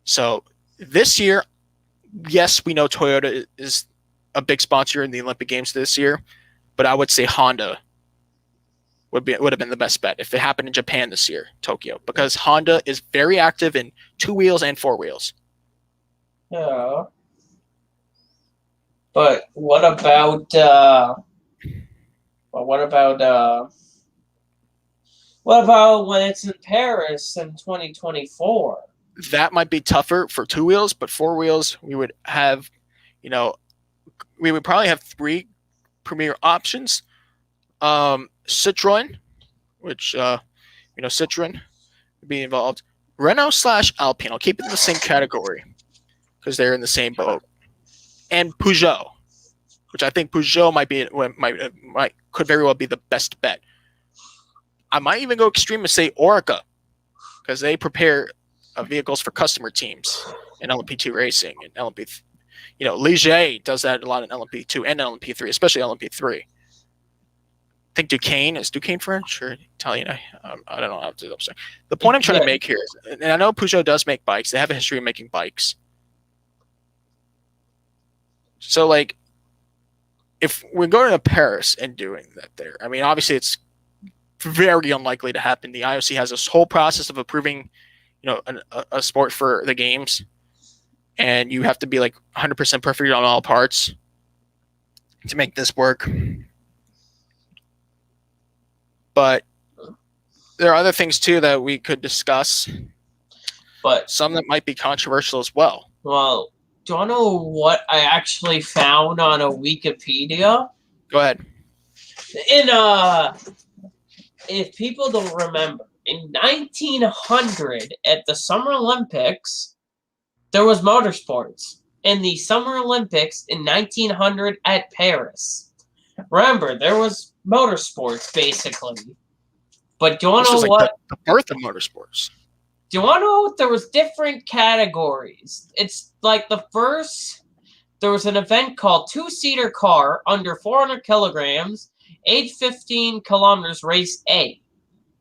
So this year, yes, we know Toyota is a big sponsor in the Olympic Games this year, but I would say Honda would have been the best bet if it happened in Japan this year, Tokyo, because Honda is very active in 2 wheels and 4 wheels. Yeah. But what about when it's in Paris in 2024? That might be tougher for 2 wheels, but 4 wheels, we would have, we would probably have 3 premier options. Citroen, which, Citroen would be involved. Renault/Alpine, I'll keep it in the same category because they're in the same boat. And Peugeot, which I think Peugeot could very well be the best bet. I might even go extreme and say ARCA, because they prepare vehicles for customer teams in LMP2 racing and LMP. Ligier does that a lot in LMP2 and LMP3, especially LMP3. I think Duquesne is Duquesne French or Italian. I don't know how to do that. The point I'm trying to make here is, and I know Peugeot does make bikes. They have a history of making bikes. So, if we're going to Paris and doing that there, obviously it's very unlikely to happen. The IOC has this whole process of approving, a sport for the games, and you have to be 100% perfect on all parts to make this work. But there are other things too that we could discuss, but some that might be controversial as well. Well, do you want to know what I actually found on a Wikipedia? Go ahead. If people don't remember, in 1900 at the Summer Olympics, there was motorsports. In the Summer Olympics in 1900 at Paris. Remember, there was motorsports, basically. But do you want to know what? The birth of motorsports. Do you want to know what? There was different categories. It's the first, there was an event called two-seater car under 400 kilograms, age 15 kilometers, race A.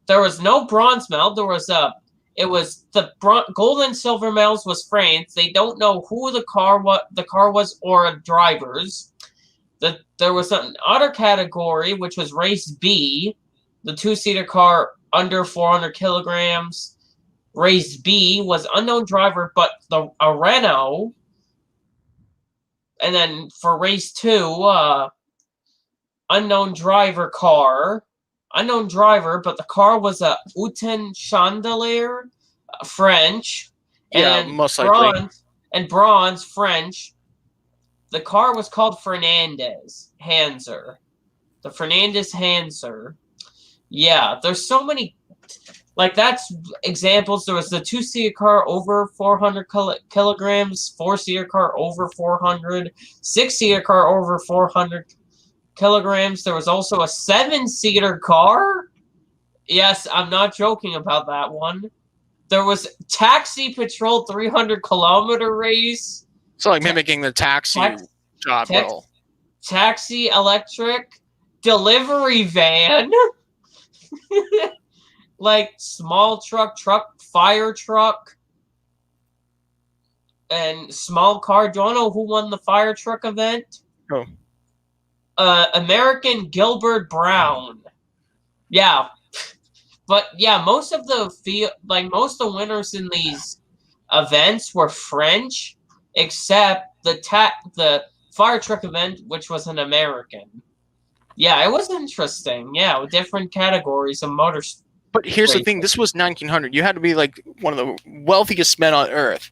There was no bronze medal. It was the gold and silver medals was France. They don't know who the car was or drivers. There was an other category, which was race B, the two-seater car under 400 kilograms. Race B was unknown driver, but a Renault. And then for race 2, unknown driver car. Unknown driver, but the car was a Uten Chandelier, French. And most likely. Bronze, French. The car was called Fernandez Hanser. The Fernandez Hanser. Yeah, there's so many. That's examples. There was the two-seater car over 400 kilograms, four-seater car over 400, six-seater car over 400 kilograms. There was also a seven-seater car. Yes, I'm not joking about that one. There was Taxi Patrol 300-kilometer race. So mimicking the taxi job role. Taxi electric delivery van. Small truck, fire truck, and small car. Do you want to know who won the fire truck event? Oh. American Gilbert Brown. Yeah. But yeah, most of the winners in these events were French, except the fire truck event, which was an American. Yeah, it was interesting. Yeah, with different categories of motors. But here's the thing: this was 1900. You had to be like one of the wealthiest men on earth,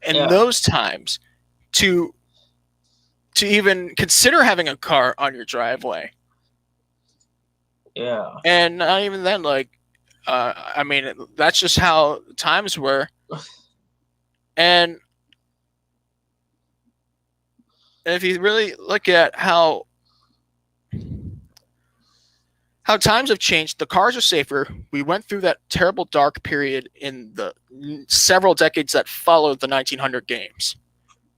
in those times, to even consider having a car on your driveway. Yeah. And not even then, like, I mean, that's just how times were. And if you really look at how times have changed, the cars are safer. We went through that terrible dark period in the several decades that followed the 1900 games.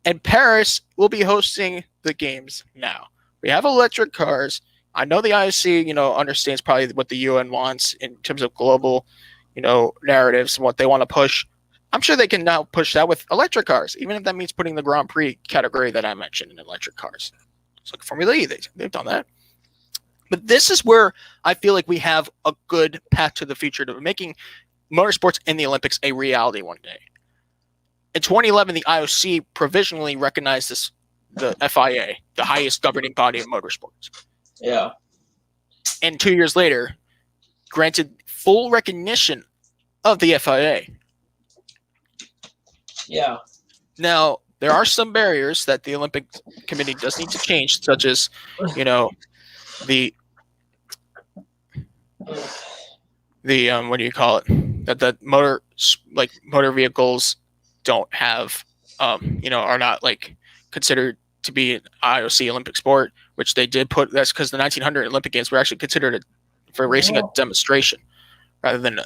And Paris will be hosting the games now. We have electric cars. I know the IOC, understands probably what the UN wants in terms of global, narratives and what they want to push. I'm sure they can now push that with electric cars, even if that means putting the Grand Prix category that I mentioned in electric cars. It's like Formula E, they've done that. But this is where I feel like we have a good path to the future to making motorsports in the Olympics a reality one day. In 2011, the IOC provisionally recognized the FIA, the highest governing body of motorsports. Yeah. And 2 years later, granted full recognition of the FIA. Yeah. Now, there are some barriers that the Olympic Committee does need to change, such as, the what do you call it? That motor vehicles don't have, are not like considered to be an IOC Olympic sport, which they did put. That's because the 1900 Olympic Games were actually considered for racing a demonstration rather than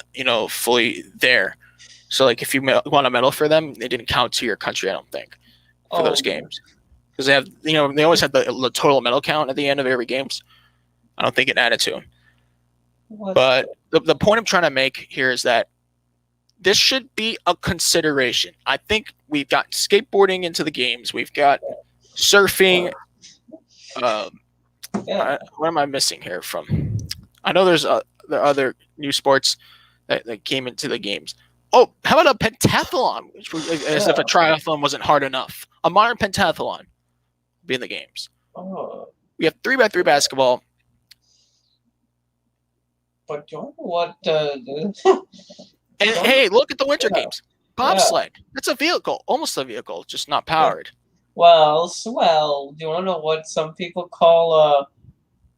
fully there. So like if you want a medal for them, they didn't count to your country, I don't think, for those games, because they have they always have the total medal count at the end of every games. I don't think it added to them. But the point I'm trying to make here is that this should be a consideration. I think we've got skateboarding into the games. We've got surfing. What am I missing here from? I know there are other new sports that came into the games. Oh, how about a pentathlon? As if a triathlon wasn't hard enough. A modern pentathlon be in the games. We have 3x3 basketball. But you know what? And hey, look at the Winter Games. Bobsled. That's a vehicle, almost a vehicle, just not powered. Well, do you want to know what some people call?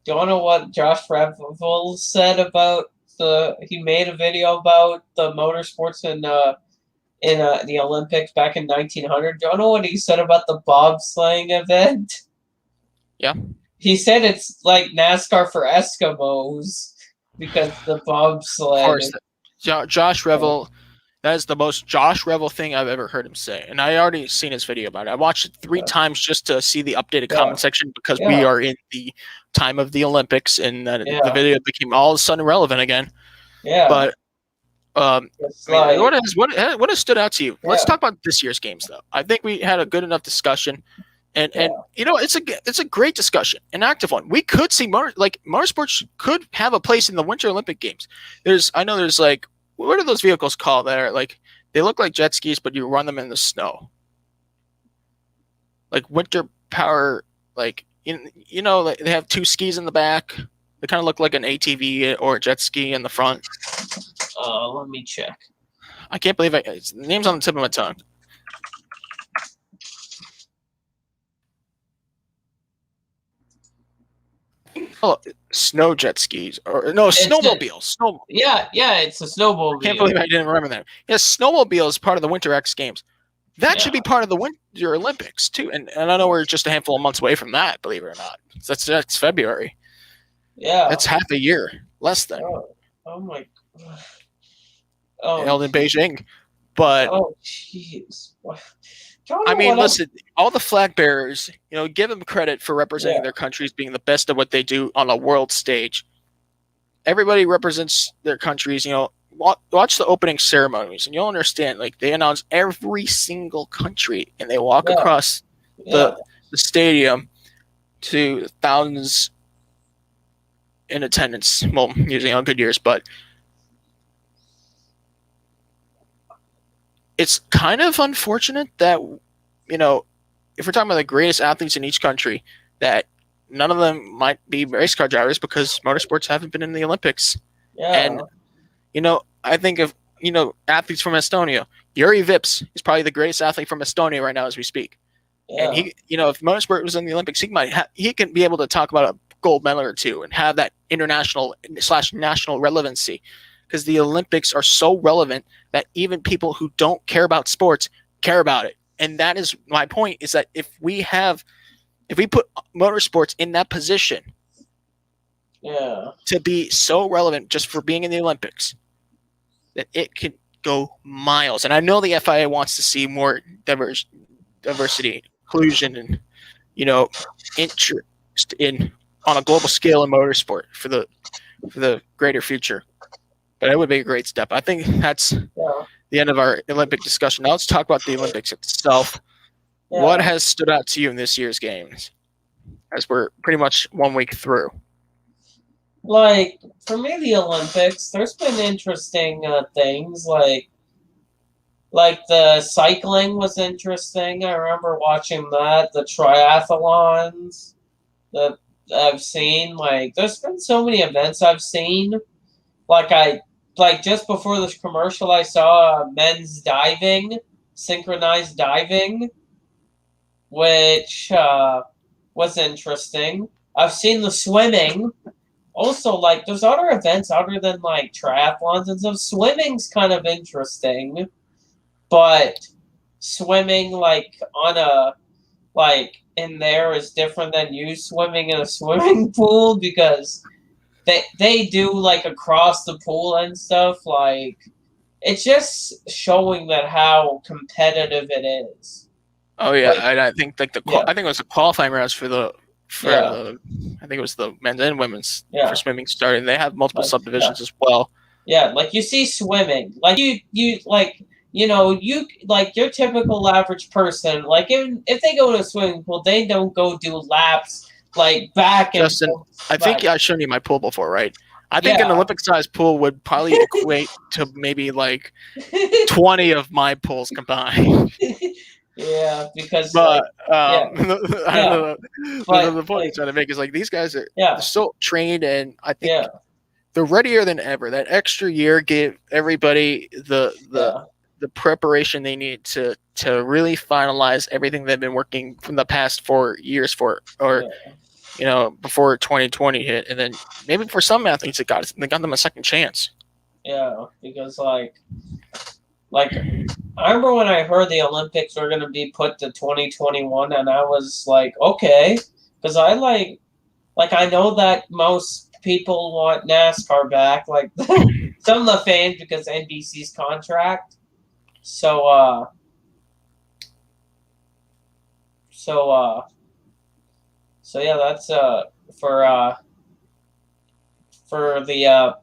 Do you want to know what Josh Revel said about he made a video about the motorsports in the Olympics back in 1900. Do you know what he said about the bobsleighing event? Yeah. He said it's like NASCAR for Eskimos because the bobsled. Of course. Josh Revel, that is the most Josh Revel thing I've ever heard him say. And I already seen his video about it. I watched it 3 times just to see the updated comment section because we are in the time of the Olympics and the video became all of a sudden relevant again. Yeah. But what has stood out to you? Let's talk about this year's games, though. I think we had a good enough discussion, and it's a great discussion, an active one. We could see motorsports could have a place in the Winter Olympic Games. I know there's like, what are those vehicles called that are like, they look like jet skis, but you run them in the snow, like winter power, like like they have 2 skis in the back. They kind of look like an ATV or a jet ski in the front. Let me check. I can't believe the name's on the tip of my tongue. Oh, snow jet skis snowmobiles. Yeah, it's a snowmobile. I can't believe I didn't remember that. Yes, snowmobile is part of the Winter X Games. That should be part of the Winter Olympics too. And I know we're just a handful of months away from that, believe it or not. That's February. Yeah. That's half a year, less than. Oh my God. Held in Beijing. But jeez. I mean, listen, all the flag bearers, give them credit for representing their countries, being the best at what they do on a world stage. Everybody represents their countries, watch the opening ceremonies and you'll understand, like, they announce every single country and they walk across the stadium to thousands in attendance. Well, usually on good years, but it's kind of unfortunate that, you know, if we're talking about the greatest athletes in each country, that none of them might be race car drivers because motorsports haven't been in the Olympics. Yeah. And, you know, I think of, you know, athletes from Estonia. Yuri Vips is probably the greatest athlete from Estonia right now as we speak. Yeah. And he, you know, if motorsport was in the Olympics, he can be able to talk about a gold medal or two and have that international / national relevancy, because the Olympics are so relevant that even people who don't care about sports care about it. And that is my point, is that if we put motorsports in that position to be so relevant just for being in the Olympics, that it could go miles. And I know the FIA wants to see more diversity, inclusion, and, you know, interest in on a global scale in motorsport for the greater future. But it would be a great step. I think that's the end of our Olympic discussion. Now let's talk about the Olympics itself. Yeah. What has stood out to you in this year's games, as we're pretty much 1 week through? Like, for me, the Olympics, there's been interesting things, like the cycling was interesting. I remember watching that. The triathlons that I've seen. Like, there's been so many events I've seen. Like just before this commercial, I saw men's diving, synchronized diving, which was interesting. I've seen the swimming. Also, like, there's other events other than, like, triathlons and stuff. Swimming's kind of interesting, but swimming, like, in there is different than you swimming in a swimming pool, because they do, like, across the pool and stuff. Like, it's just showing that how competitive it is. Oh yeah, like, I think like I think it was the qualifying rounds for the I think it was the men's and women's for swimming starting. They have multiple subdivisions as well. Yeah, like you see swimming, like you like, you know, you like your typical average person, like if they go to a swimming pool, they don't go do laps like back and Justin, I think I've shown you my pool before, right? I think an Olympic-sized pool would probably equate to maybe like 20 of my pools combined. Yeah, because I don't know. The point I'm trying to make is, like, these guys are they're so trained, and I think they're readier than ever. That extra year gave everybody the preparation they need to really finalize everything they've been working from the past 4 years for, or you know, before 2020 hit, and then maybe for some athletes they got them a second chance. Yeah, because like I remember when I heard the Olympics were going to be put to 2021, and I was like, okay, because I like I know that most people want NASCAR back, like some of the fans, because NBC's contract. So yeah, that's for the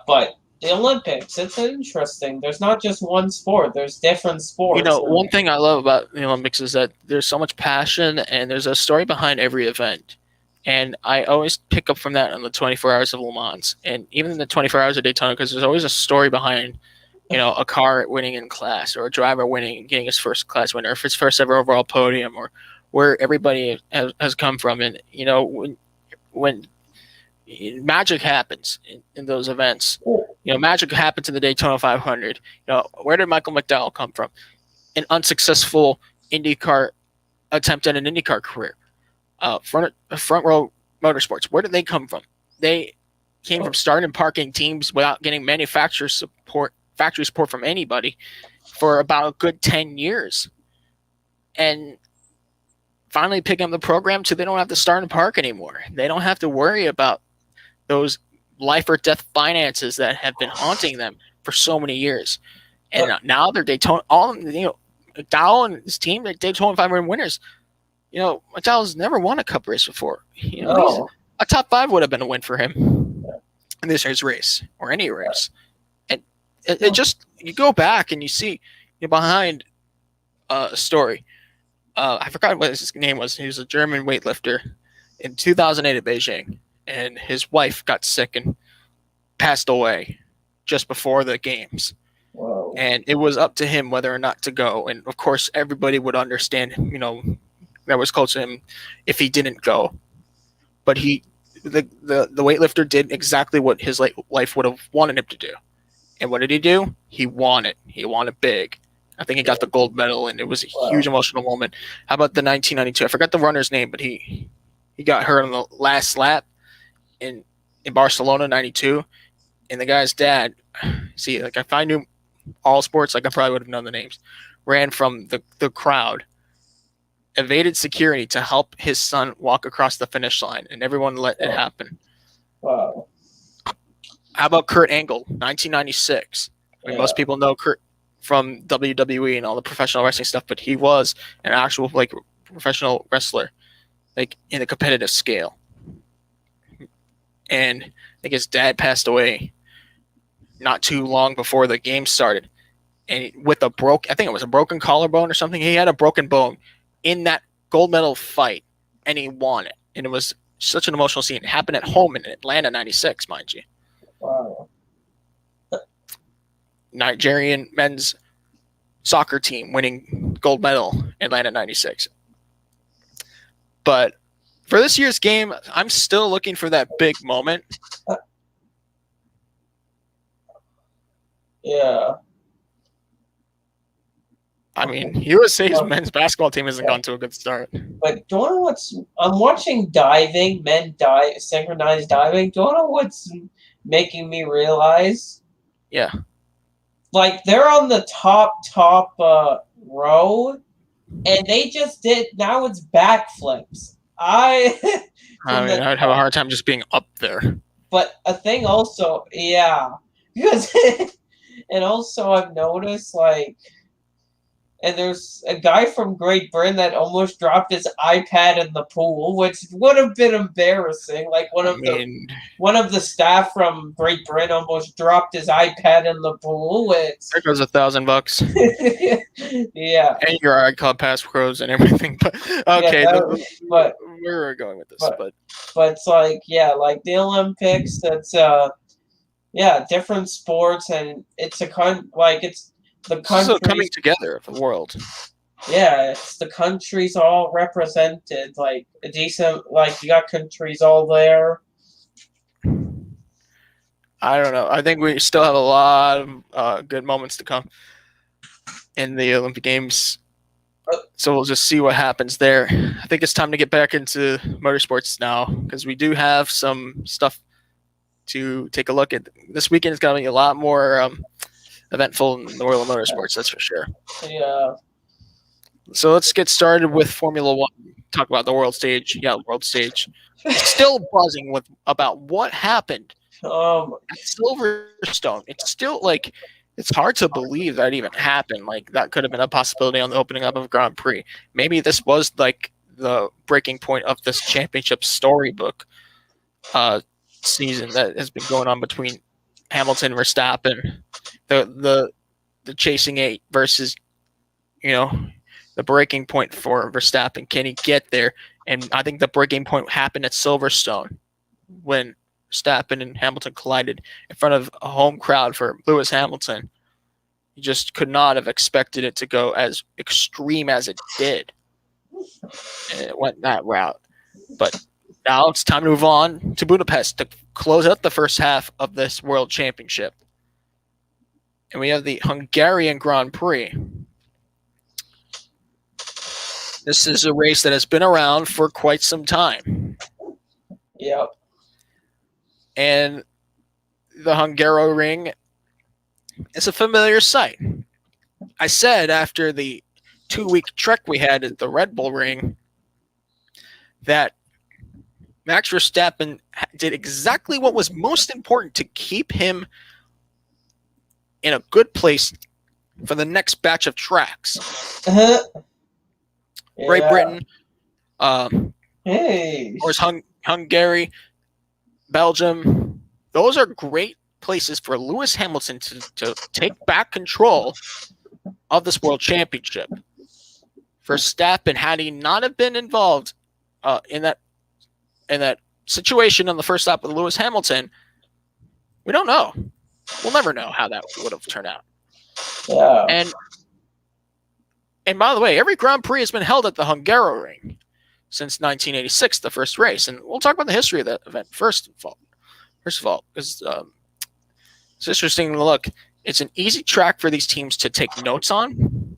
but the Olympics, it's interesting. There's not just one sport. There's different sports. You know, one thing I love about the Olympics is that there's so much passion and there's a story behind every event. And I always pick up from that on the 24 Hours of Le Mans, and even in the 24 Hours of Daytona, because there's always a story behind, you know, a car winning in class, or a driver winning and getting his first class win, or if it's first ever overall podium, or where everybody has come from. And, you know, when magic happens in those events. You know, magic happens in the Daytona 500. You know, where did Michael McDowell come from? An unsuccessful IndyCar attempt at an IndyCar career. Front row motorsports. Where did they come from? They came from starting and parking teams without getting factory support from anybody for about a good 10 years. And finally picking up the program so they don't have to start and park anymore. They don't have to worry about those life or death finances that have been haunting them for so many years. And now they're Daytona, McDowell and his team, they're Daytona 500 winners. You know, McDowell's never won a cup race before. You know, a top 5 would have been a win for him in this year's race, or any race. And it just, you go back and you see behind a story. I forgot what his name was. He was a German weightlifter in 2008 at Beijing. and his wife got sick and passed away just before the games. Whoa. And it was up to him whether or not to go. And of course, everybody would understand, that was close to him if he didn't go. But the weightlifter did exactly what his life would have wanted him to do. And what did he do? He won it. He won it big. I think he got the gold medal, and it was a huge emotional moment. How about the 1992? I forgot the runner's name, but he got hurt on the last lap in Barcelona, 92. And the guy's dad, see, like if I knew all sports, like I probably would have known the names, ran from the crowd, evaded security to help his son walk across the finish line, and everyone let it happen. Wow. How about Kurt Angle, 1996? Most people know Kurt from WWE and all the professional wrestling stuff, but he was an actual professional wrestler, like in the competitive scale. And I think his dad passed away not too long before the game started, and with I think it was a broken collarbone or something. He had a broken bone in that gold medal fight, and he won it. And it was such an emotional scene. It happened at home in Atlanta, 96, mind you. Wow. Nigerian men's soccer team winning gold medal in Atlanta, 96. But for this year's game, I'm still looking for that big moment. Yeah. I mean, USA's men's basketball team hasn't gone to a good start. But do you know I'm watching diving, synchronized diving. Do you know what's making me realize? Yeah. Like, they're on the top row, and they just now it's backflips. I'd have a hard time just being up there. But a thing also, because, and also I've noticed, and there's a guy from Great Britain that almost dropped his iPad in the pool, which would have been embarrassing. Like one of the staff from Great Britain almost dropped his iPad in the pool. There goes $1,000. Yeah. And your iCloud passwords and everything. But okay, where are we going with this? But it's like the Olympics. That's different sports, and it's the country. So coming together of the world. Yeah, it's the countries all represented, like a decent, you got countries all there. I don't know. I think we still have a lot of good moments to come in the Olympic Games. So we'll just see what happens there. I think it's time to get back into motorsports now, because we do have some stuff to take a look at. This weekend is going to be a lot more eventful in the world of motorsports, that's for sure. Yeah. So let's get started with Formula One. Talk about the world stage. Yeah, world stage. Still buzzing about what happened at Silverstone. It's still it's hard to believe that even happened. That could have been a possibility on the opening up of Grand Prix. Maybe this was the breaking point of this championship storybook season that has been going on between Hamilton, Verstappen, the chasing 8 versus the breaking point for Verstappen. Can he get there? And I think the breaking point happened at Silverstone when Verstappen and Hamilton collided in front of a home crowd for Lewis Hamilton. You just could not have expected it to go as extreme as it did. And it went that route. But now it's time to move on to Budapest to close out the first half of this World Championship. And we have the Hungarian Grand Prix. This is a race that has been around for quite some time. Yep. And the Hungaroring is a familiar sight. I said after the 2-week trek we had at the Red Bull Ring that Max Verstappen did exactly what was most important to keep him in a good place for the next batch of tracks. Great Britain, or Hungary, Belgium. Those are great places for Lewis Hamilton to take back control of this World Championship. Verstappen, had he not have been involved in that situation on the first lap with Lewis Hamilton, we don't know. We'll never know how that would have turned out. Yeah. And by the way, every Grand Prix has been held at the Hungaroring since 1986, the first race. And we'll talk about the history of that event first of all, because it's interesting to look. It's an easy track for these teams to take notes on,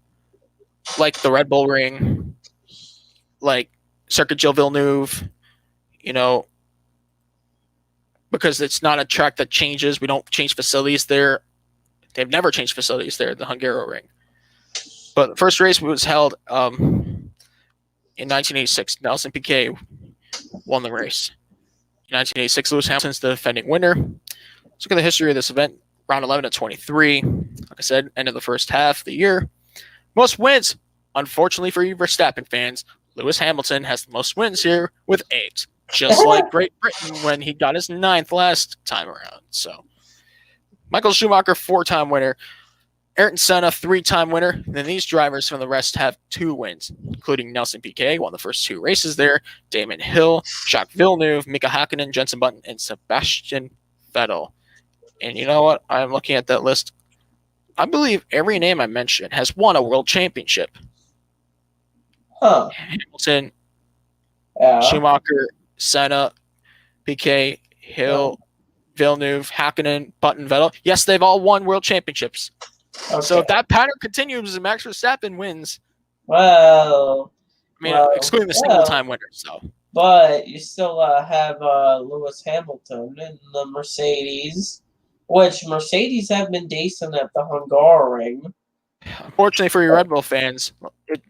like the Red Bull Ring, like Circuit Gilles Villeneuve, because it's not a track that changes. We don't change facilities there. They've never changed facilities there, the Hungaroring. But the first race was held in 1986. Nelson Piquet won the race. In 1986, Lewis Hamilton's the defending winner. Let's look at the history of this event. Round 11 to 23. Like I said, end of the first half of the year. Most wins. Unfortunately for you Verstappen fans, Lewis Hamilton has the most wins here with 8. Just like Great Britain when he got his 9th last time around. So, Michael Schumacher, 4-time winner. Ayrton Senna, 3-time winner. And then these drivers from the rest have 2 wins, including Nelson Piquet, won the first 2 races there. Damon Hill, Jacques Villeneuve, Mika Hakkinen, Jenson Button, and Sebastian Vettel. And you know what? I'm looking at that list. I believe every name I mentioned has won a world championship. Hamilton, Schumacher, Senna, Piquet, Hill, Villeneuve, Hakkinen, Button, Vettel. Yes, they've all won world championships. Okay. So if that pattern continues and Max Verstappen wins, excluding the single-time winners, so. But you still have Lewis Hamilton in the Mercedes, which Mercedes have been decent at the Hungaroring. Unfortunately for your Red Bull fans,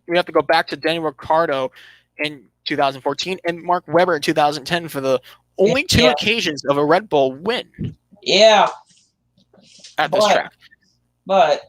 we have to go back to Daniel Ricciardo in 2014 and Mark Webber in 2010 for the only 2 occasions of a Red Bull win. Yeah. At this track. But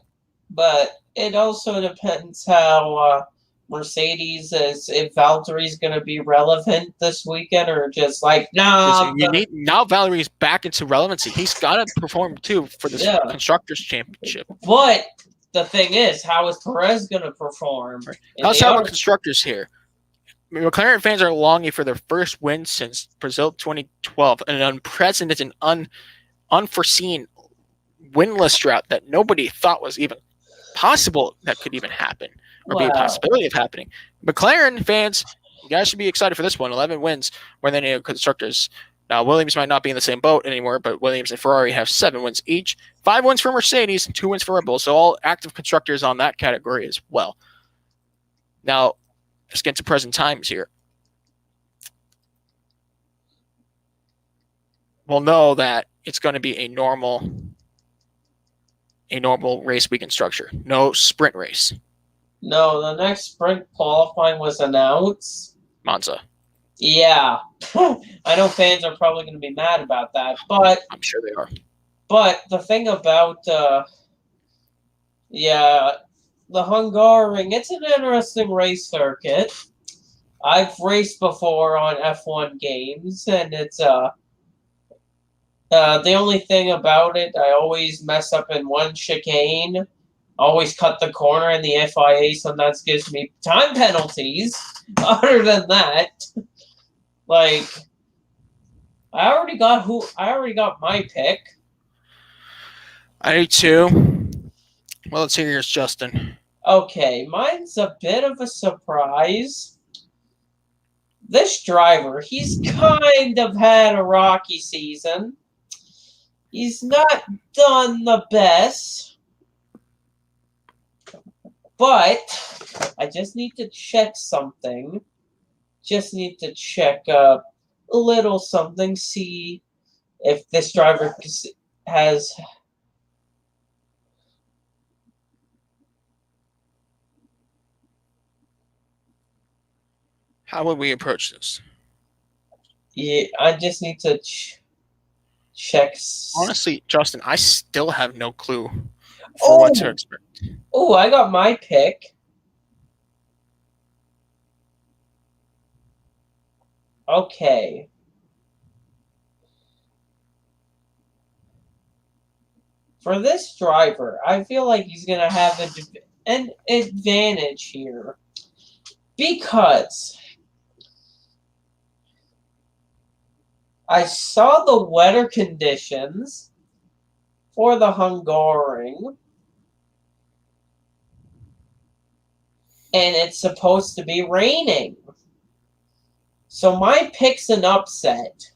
it also depends how Mercedes is, if Valtteri's going to be relevant this weekend or just like, nah. Now Valerie's back into relevancy. He's got to perform too for this Constructors Championship. But the thing is, how is Perez going to perform? Let's talk about Constructors here. McLaren fans are longing for their first win since Brazil 2012, an unprecedented and unforeseen winless drought that nobody thought was even possible that could even happen or be a possibility of happening. McLaren fans, you guys should be excited for this one. 11 wins more than any Constructors. Now, Williams might not be in the same boat anymore, but Williams and Ferrari have 7 wins each. 5 wins for Mercedes, 2 wins for Red Bull. So all active constructors on that category as well. Now, let's get to present times here. We'll know that it's going to be a normal race weekend structure. No sprint race. No, the next sprint qualifying was announced. Monza. Yeah. I know fans are probably going to be mad about that, but I'm sure they are. But the thing about the Hungaroring, it's an interesting race circuit. I've raced before on F1 games, and it's the only thing about it, I always mess up in one chicane. Always cut the corner in the FIA, sometimes gives me time penalties. Other than that, like, I already got my pick. I do too. Well, let's hear yours, Justin. Okay, mine's a bit of a surprise. This driver, he's kind of had a rocky season. He's not done the best. But I just need to check something. Just need to check a little something, see if this driver has... How would we approach this? Yeah, I just need to check. Honestly, Justin, I still have no clue for what to expect. Oh, I got my pick. Okay. For this driver, I feel like he's going to have an advantage here. Because I saw the weather conditions for the Hungarian, and it's supposed to be raining. So my pick's an upset.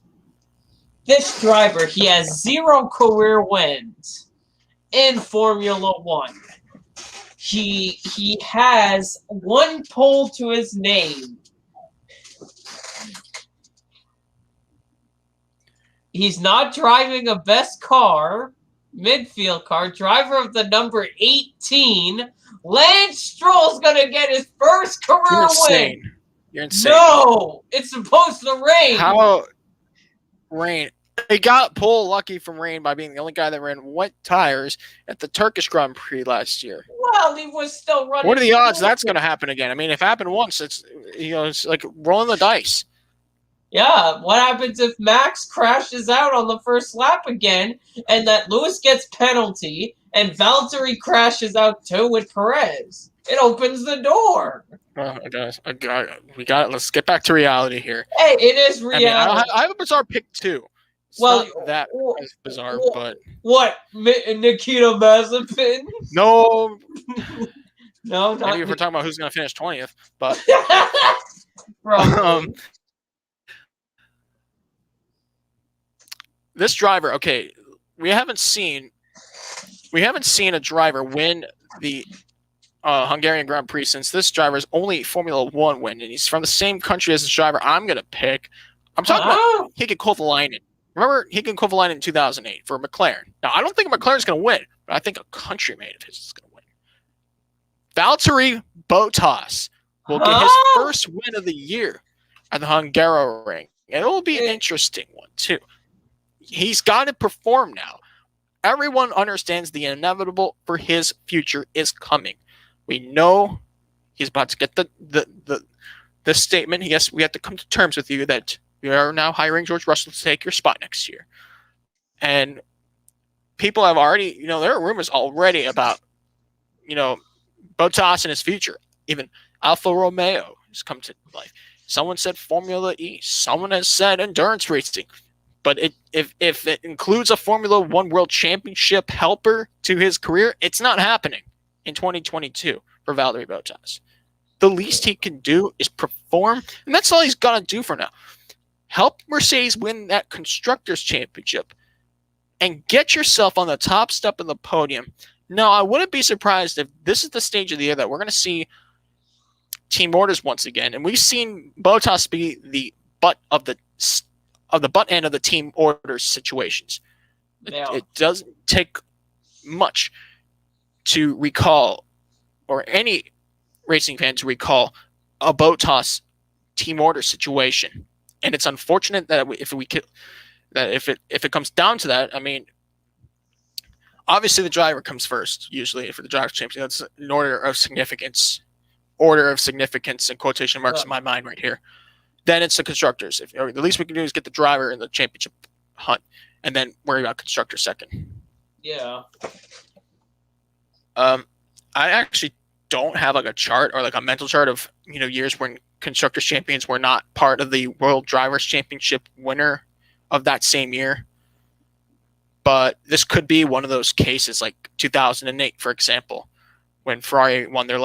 This driver, he has 0 career wins in Formula One. He has 1 pole to his name. He's not driving a best car, midfield car. Driver of the number 18, Lance Stroll's gonna get his first career win. You're insane. No, it's supposed to rain. How rain? He got pole lucky from rain by being the only guy that ran wet tires at the Turkish Grand Prix last year. Well, he was still running. What are the odds that's going to happen again? I mean, if it happened once, it's it's like rolling the dice. Yeah, what happens if Max crashes out on the first lap again, and that Lewis gets penalty, and Valtteri crashes out too with Perez? It opens the door. Guys, we got it. Let's get back to reality here. Hey, it is reality. I mean, I have a bizarre pick too. It's not that bizarre, but what? Nikita Mazepin? No, no, not maybe if we're talking about who's going to finish 20th, but this driver. Okay, we haven't seen a driver win the Hungarian Grand Prix since this driver's only Formula One win, and he's from the same country as this driver I'm going to pick. I'm talking about Heikki Kovalainen. Remember Heikki Kovalainen in 2008 for McLaren. Now, I don't think McLaren's going to win, but I think a countrymate of his is going to win. Valtteri Bottas will get his first win of the year at the Hungaroring. And it will be an interesting one, too. He's got to perform now. Everyone understands the inevitable for his future is coming. We know he's about to get the statement. Yes, we have to come to terms with you that we are now hiring George Russell to take your spot next year. And people have already, there are rumors already about, Bottas and his future. Even Alfa Romeo has come to life. Someone said Formula E. Someone has said endurance racing. But if it includes a Formula One World Championship helper to his career, it's not happening in 2022 for Valtteri Bottas. The least he can do is perform, and that's all he's got to do for now. Help Mercedes win that Constructors' Championship and get yourself on the top step of the podium. Now, I wouldn't be surprised if this is the stage of the year that we're going to see team orders once again, and we've seen Bottas be the butt of the butt end of the team orders situations. Yeah. It doesn't take much to recall, or any racing fan to recall, a Bottas team order situation. And it's unfortunate that if it comes down to that, I mean, obviously the driver comes first. Usually, for the driver's championship, that's an order of significance. Order of significance in quotation marks in my mind right here. Then it's the constructors. The least we can do is get the driver in the championship hunt, and then worry about constructor second. Yeah. I actually don't have like a chart or like a mental chart of years when constructors champions were not part of the World Drivers' Championship winner of that same year. But this could be one of those cases, like 2008, for example, when Ferrari won their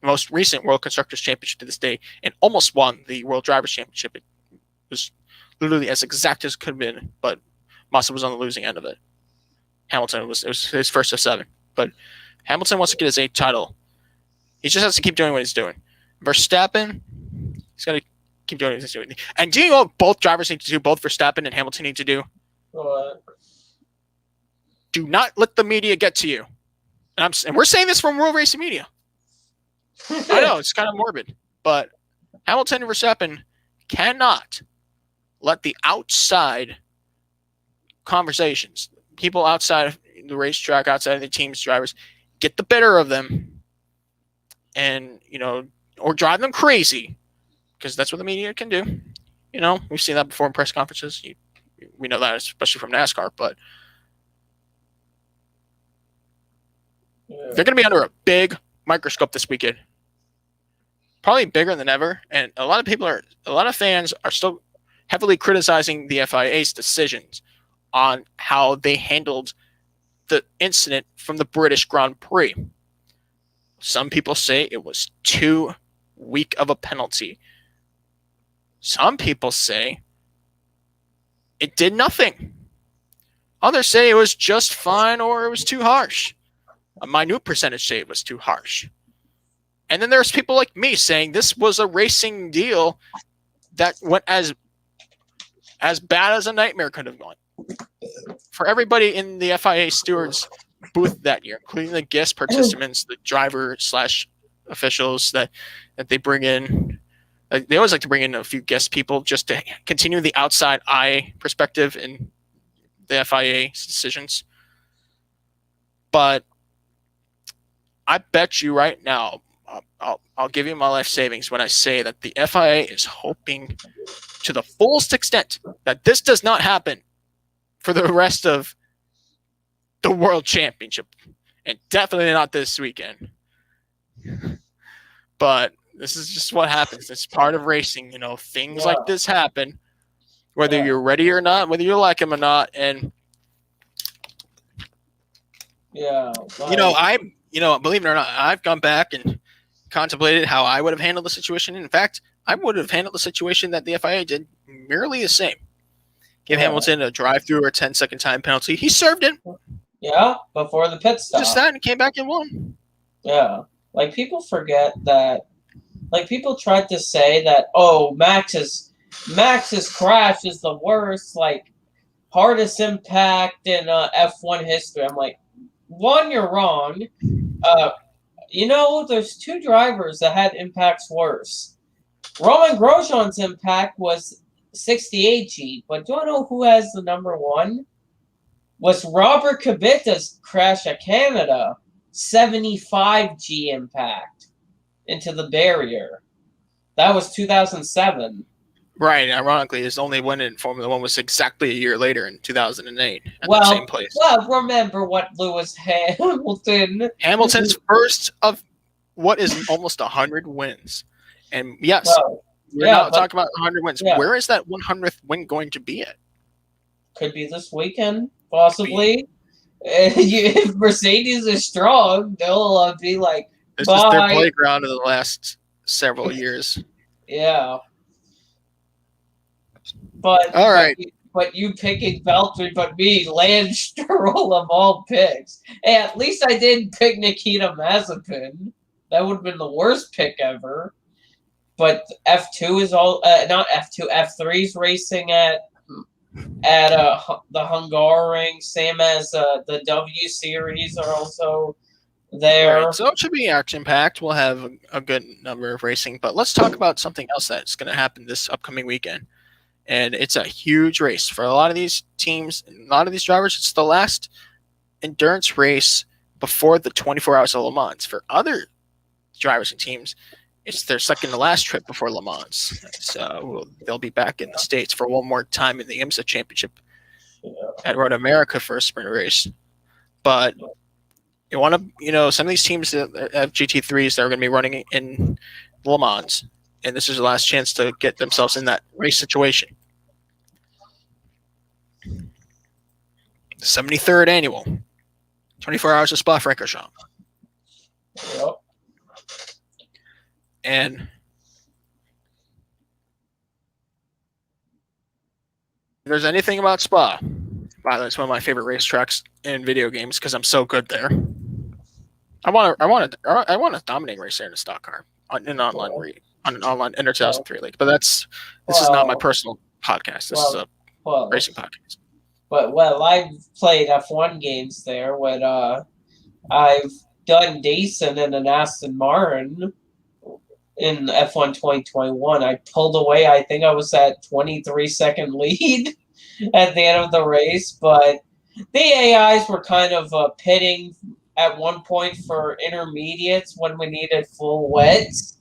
most recent World Constructors' Championship to this day and almost won the World Drivers' Championship. It was literally as exact as it could have been, but Massa was on the losing end of it. Hamilton was his first of 7, but Hamilton wants to get his 8th title. He just has to keep doing what he's doing. Verstappen, he's got to keep doing what he's doing. And do you know what both drivers need to do? Both Verstappen and Hamilton need to do? What? Do not let the media get to you. And we're saying this from World Racing Media. I know it's kind of morbid, but Hamilton and Verstappen cannot let the outside conversations, people outside of the racetrack, outside of the team's drivers, get the better of them, and or drive them crazy, because that's what the media can do. We've seen that before in press conferences. We know that, especially from NASCAR, but they're going to be under a big microscope this weekend, probably bigger than ever. And a lot of fans are still heavily criticizing the FIA's decisions on how they handled the incident from the British Grand Prix. Some people say it was too weak of a penalty. Some people say it did nothing. Others say it was just fine or it was too harsh. A minute percentage say it was too harsh. And then there's people like me saying this was a racing deal that went as bad as a nightmare could have gone. For everybody in the FIA stewards booth that year, including the guest participants, the driver/officials that they bring in. They always like to bring in a few guest people just to continue the outside eye perspective in the FIA's decisions. But I bet you right now, I'll give you my life savings when I say that the FIA is hoping to the fullest extent that this does not happen for the rest of the World Championship, and definitely not this weekend. But this is just what happens. It's part of racing. Things like this happen, whether you're ready or not, whether you like them or not. And believe it or not, I've gone back and contemplated how I would have handled the situation. In fact, I would have handled the situation that the FIA did merely the same. Give Hamilton a drive-through or a 10-second time penalty. He served it. Yeah, before the pit stop. Just that, and came back and won. Yeah. Like, people forget that. Like, people tried to say that, Max's crash is the worst, hardest impact in F1 history. I'm like, one, you're wrong. There's two drivers that had impacts worse. Roman Grosjean's impact was 68 G, but do you know who has the number one? Was Robert Kubica's crash at Canada, 75 G impact into the barrier. That was 2007. Right. Ironically, his only win in Formula One was exactly a year later in 2008 at the same place. Well, remember what Lewis Hamilton's first of what is almost 100 wins. And yes, we're not talking about 100 wins. Yeah. Where is that 100th win going to be at? Could be this weekend, possibly. If Mercedes is strong, they'll be like, this is their playground of the last several years. Yeah. But all right. But you picking Valtteri, but me, Lance Stroll of all picks. Hey, at least I didn't pick Nikita Mazepin. That would have been the worst pick ever. But F2 is all not F2, F3's racing at the Hungarian, same as the W Series are also there. Right, so it should be action-packed. We'll have a good number of racing. But let's talk about something else that's going to happen this upcoming weekend. And it's a huge race. For a lot of these teams, a lot of these drivers, it's the last endurance race before the 24 Hours of Le Mans. For other drivers and teams, it's their second to last trip before Le Mans. So they'll be back in the States for one more time in the IMSA Championship at Road America for a sprint race. But you want to, some of these teams that have GT3s that are going to be running in Le Mans, and this is the last chance to get themselves in that race situation. The 73rd annual 24 Hours of Spa-Francorchamps. Yep. And if there's anything about Spa, by the way, it's one of my favorite racetracks in video games because I'm so good there. I want to dominate race there in a stock car on an online Inter 2003 league. But this is not my personal podcast. This is a racing podcast. But I've played F1 games there. When I've done decent in an Aston Martin in F1 2021, I pulled away. I think I was at 23-second lead at the end of the race. But the AIs were kind of pitting at one point for intermediates when we needed full wets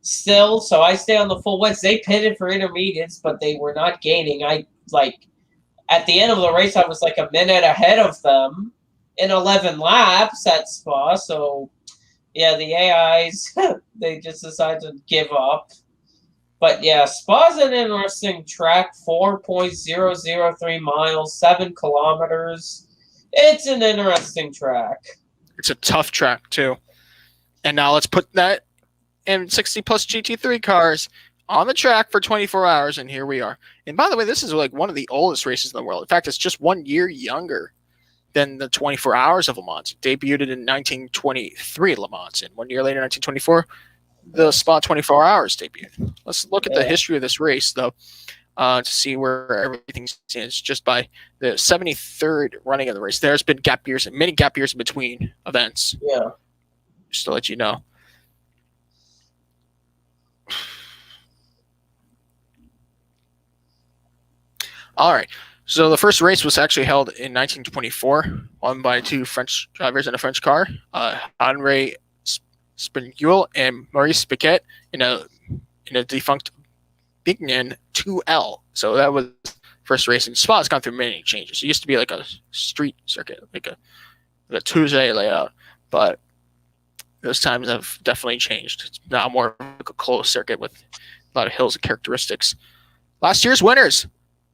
still. So I stay on the full wets. They pitted for intermediates, but they were not gaining. At the end of the race, I was like a minute ahead of them in 11 laps at Spa. So, yeah, the AIs, they just decided to give up. But yeah, Spa's an interesting track. 4.003 miles, 7 kilometers. It's an interesting track. It's a tough track too. And now let's put that in 60 plus GT3 cars on the track for 24 hours, and here we are. And by the way, this is like one of the oldest races in the world. In fact, it's just 1 year younger than the 24 hours of Le Mans. It debuted in 1923 Le Mans, and 1 year later, 1924, the Spa 24 hours debuted. Let's look at the history of this race, though, to see where everything stands just by the 73rd running of the race. There's been gap years, many gap years in between events. Yeah. Just to let you know. All right. So the first race was actually held in 1924, won by 2 French drivers in a French car, Henri Spinguel and Maurice Piquet in a defunct Bignan 2L. So that was first race. And Spa has gone through many changes. It used to be like a street circuit, like a Tuesday layout, but those times have definitely changed. It's now more like a closed circuit with a lot of hills and characteristics. Last year's winners.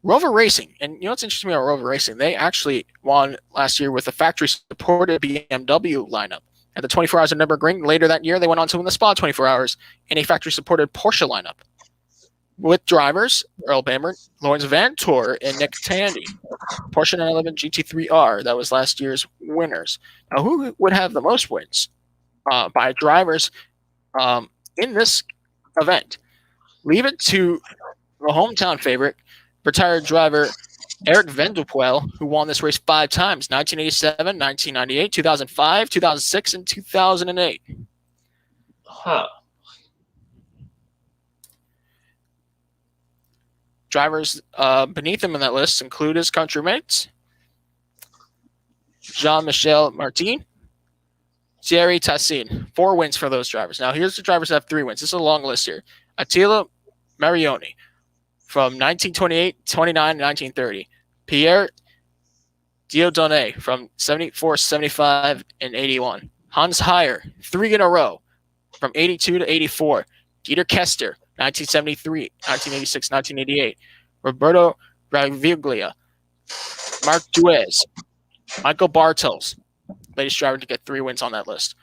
Rover Racing, and you know what's interesting about Rover Racing? They actually won last year with a factory-supported BMW lineup at the 24 Hours of Nürburgring. Later that year, they went on to win the Spa 24 Hours in a factory-supported Porsche lineup with drivers Earl Bamber, Lawrence Vantor, and Nick Tandy. Porsche 911 GT3R, that was last year's winners. Now, who would have the most wins by drivers in this event? Leave it to the hometown favorite, retired driver Eric Vendelpuel, who won this race 5 times, 1987, 1998, 2005, 2006, and 2008. Huh. Drivers beneath him in that list include his countrymates, Jean-Michel Martin, Thierry Tassin. 4 wins for those drivers. Now, here's the drivers that have 3 wins. This is a long list here. Attila Marioni from 1928, 29, and 1930. Pierre Dieudonné from 74, 75, and 81. Hans Heyer, 3 in a row from 82 to 84. Dieter Kester, 1973, 1986, 1988. Roberto Raviglia. Mark Duez. Michael Bartels, latest driver to get 3 wins on that list.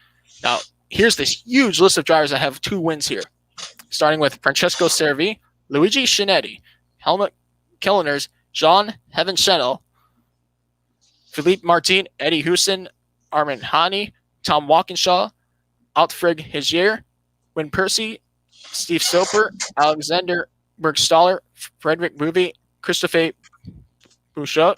Now, here's this huge list of drivers that have 2 wins here. Starting with Francesco Cervi, Luigi Chinetti, Helmut Killiners, Jean Heaven-Schenel, Philippe Martin, Eddie Hewson, Armin Hani, Tom Walkinshaw, Altfrid Higier, Win Percy, Steve Soper, Alexander Bergstaller, Frederick Ruby, Christophe Bouchot,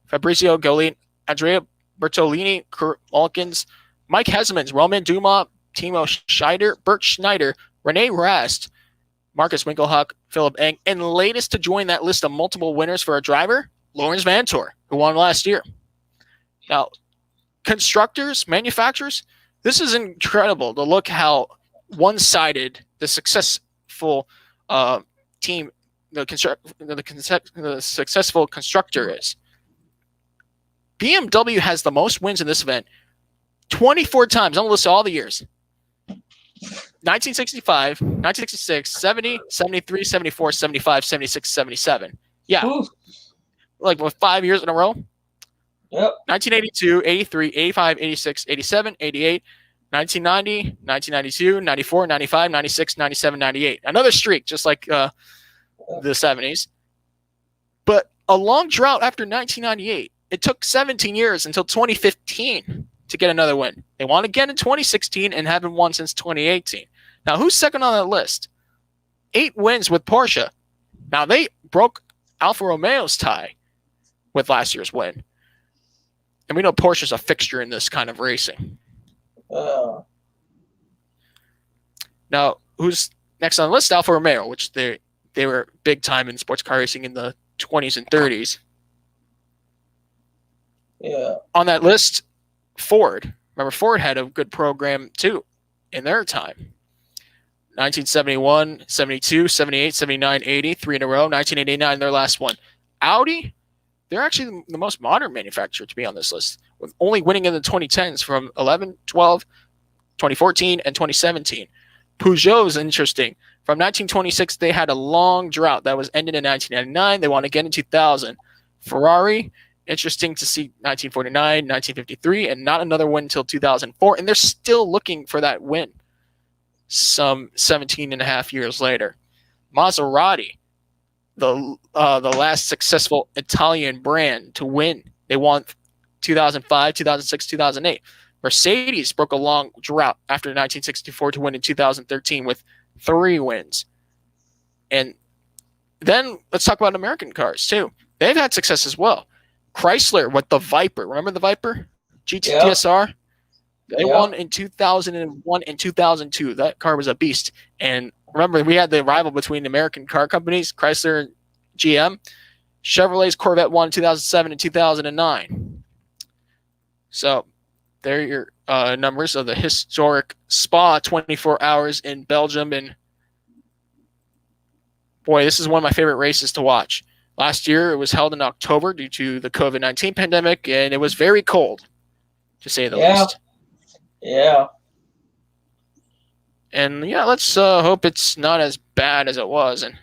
Fabrizio Golin, Andrea Bertolini, Kurt Malkins, Mike Hesmans, Roman Dumas, Timo Scheider, Bert Schneider, Rene Rast, Marcus Winkelhock, Philip Eng, and latest to join that list of multiple winners for a driver, Lawrence Vantor, who won last year. Now, constructors, manufacturers, this is incredible to look how one-sided the successful team, the successful constructor is. BMW has the most wins in this event 24 times. I'm going to list all the years. 1965, 1966, 70, 73, 74, 75, 76, 77. Yeah. Ooh. Like with 5 years in a row. Yep. 1982, 83, 85, 86, 87, 88, 1990, 1992, 94, 95, 96, 97, 98. Another streak, just like the 70s. But a long drought after 1998. It took 17 years until 2015 to get another win. They won again in 2016 and haven't won since 2018. Now, who's second on that list? 8 wins with Porsche. Now, they broke Alfa Romeo's tie with last year's win. And we know Porsche's a fixture in this kind of racing. Now, who's next on the list? Alfa Romeo, which they were big time in sports car racing in the 20s and 30s. Yeah. On that list, Ford. Remember, Ford had a good program, too, in their time. 1971, 72, 78, 79, 80, 3 in a row. 1989, their last one. Audi, they're actually the most modern manufacturer to be on this list, with only winning in the 2010s from 11, 12, 2014, and 2017. Peugeot is interesting. From 1926, they had a long drought that was ended in 1999. They won again in 2000. Ferrari, interesting to see 1949, 1953, and not another win until 2004. And they're still looking for that win some 17 and a half years later. Maserati, the last successful Italian brand to win. They won 2005, 2006, 2008. Mercedes broke a long drought after 1964 to win in 2013 with 3 wins. And then let's talk about American cars too. They've had success as well. Chrysler with the Viper. Remember the Viper? GTSR? Yep. They won in 2001 and 2002. That car was a beast. And remember, we had the rival between the American car companies, Chrysler and GM. Chevrolet's Corvette won in 2007 and 2009. So there are your numbers of the historic Spa 24 hours in Belgium. And boy, this is one of my favorite races to watch. Last year, it was held in October due to the COVID-19 pandemic, and it was very cold, to say the least. Yeah. And yeah, let's hope it's not as bad as it was. And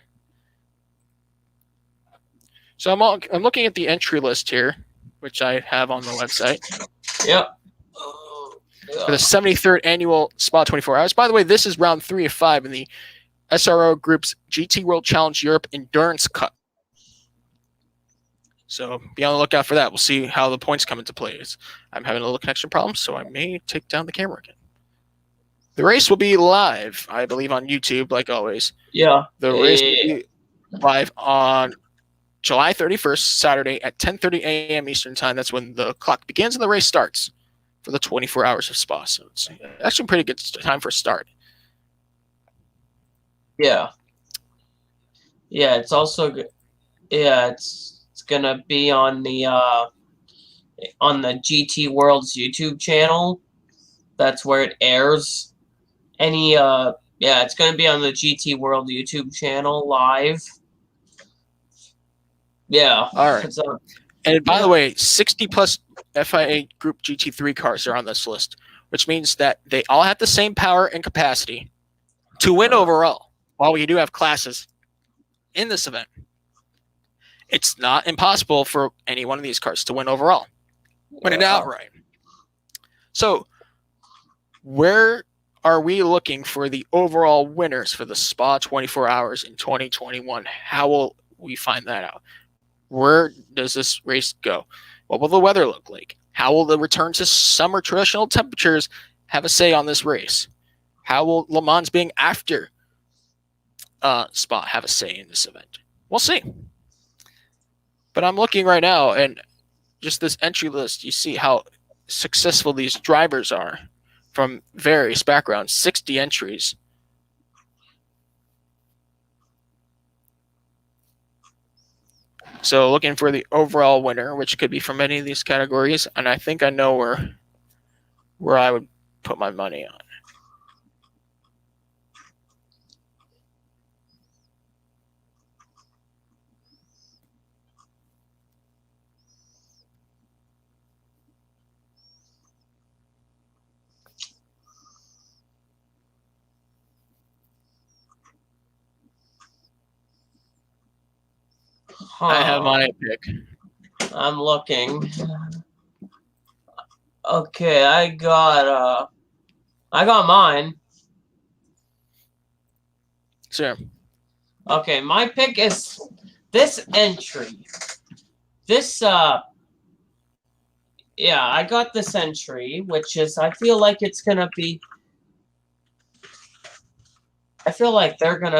so I'm looking at the entry list here, which I have on the website. Yep. For the 73rd annual Spa 24 Hours. By the way, this is round 3 of 5 in the SRO Group's GT World Challenge Europe Endurance Cup. So be on the lookout for that. We'll see how the points come into play. I'm having a little connection problem, so I may take down the camera again. The race will be live, I believe, on YouTube, like always. Yeah. The race will be live on July 31st, Saturday at 10:30 a.m. Eastern Time. That's when the clock begins and the race starts for the 24 hours of Spa. So it's actually a pretty good time for a start. Yeah. Yeah, it's also good. Yeah, it's gonna be on the GT World's YouTube channel. That's where it airs. It's gonna be on the GT World YouTube channel live. Yeah. All right. And by the way, 60 plus FIA Group GT3 cars are on this list, which means that they all have the same power and capacity to win overall. While we do have classes in this event, it's not impossible for any one of these cars to win overall, win it outright. So where are we looking for the overall winners for the Spa 24 Hours in 2021? How will we find that out? Where does this race go? What will the weather look like? How will the return to summer traditional temperatures have a say on this race? How will Le Mans being after Spa have a say in this event? We'll see. But I'm looking right now, and just this entry list, you see how successful these drivers are from various backgrounds. 60 entries. So looking for the overall winner, which could be from any of these categories, and I think I know where I would put my money on. I have my pick. I'm looking. Okay, I got mine. Sure. Okay, my pick is this entry. I got this entry, which is, I feel like they're gonna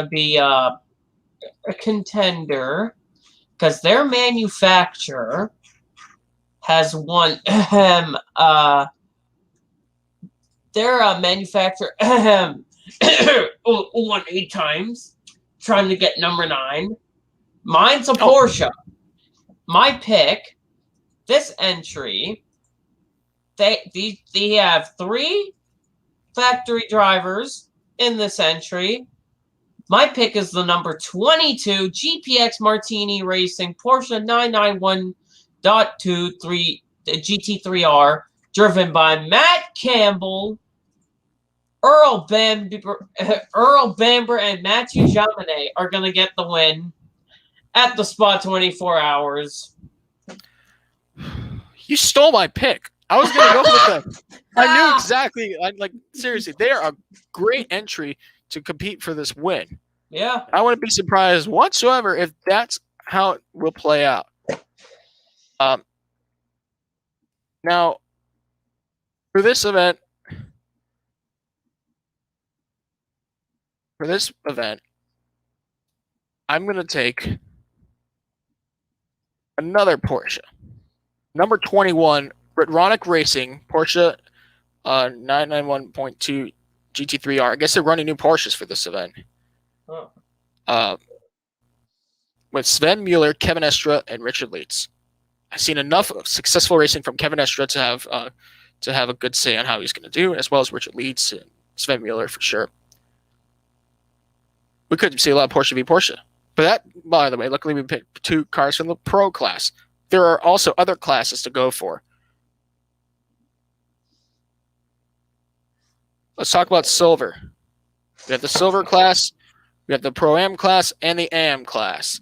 be a contender. Because their manufacturer has won. Their manufacturer won 8 times, trying to get number 9. Mine's a Porsche. My pick, this entry, they have 3 factory drivers in this entry. My pick is the number 22 GPX Martini Racing Porsche 991.23 GT3R, driven by Matt Campbell Earl Bamber, and Matthew Jaminet are going to get the win at the spot 24 hours. You stole my pick. I was going to go with them. I knew exactly. Seriously, they are a great entry to compete for this win. Yeah. I wouldn't be surprised whatsoever if that's how it will play out. Now, for this event, I'm going to take another Porsche. Number 21, Britronic Racing, Porsche 991.2 GT3R. I guess they're running new Porsches for this event. Oh. With Sven Mueller, Kevin Estra, and Richard Leitz. I've seen enough of successful racing from Kevin Estra to have a good say on how he's going to do, as well as Richard Leitz and Sven Mueller for sure. We could see a lot of Porsche v Porsche. But that, by the way, luckily we picked 2 cars from the Pro class. There are also other classes to go for. Let's talk about silver. We have the silver class, we have the Pro-Am class, and the Am class.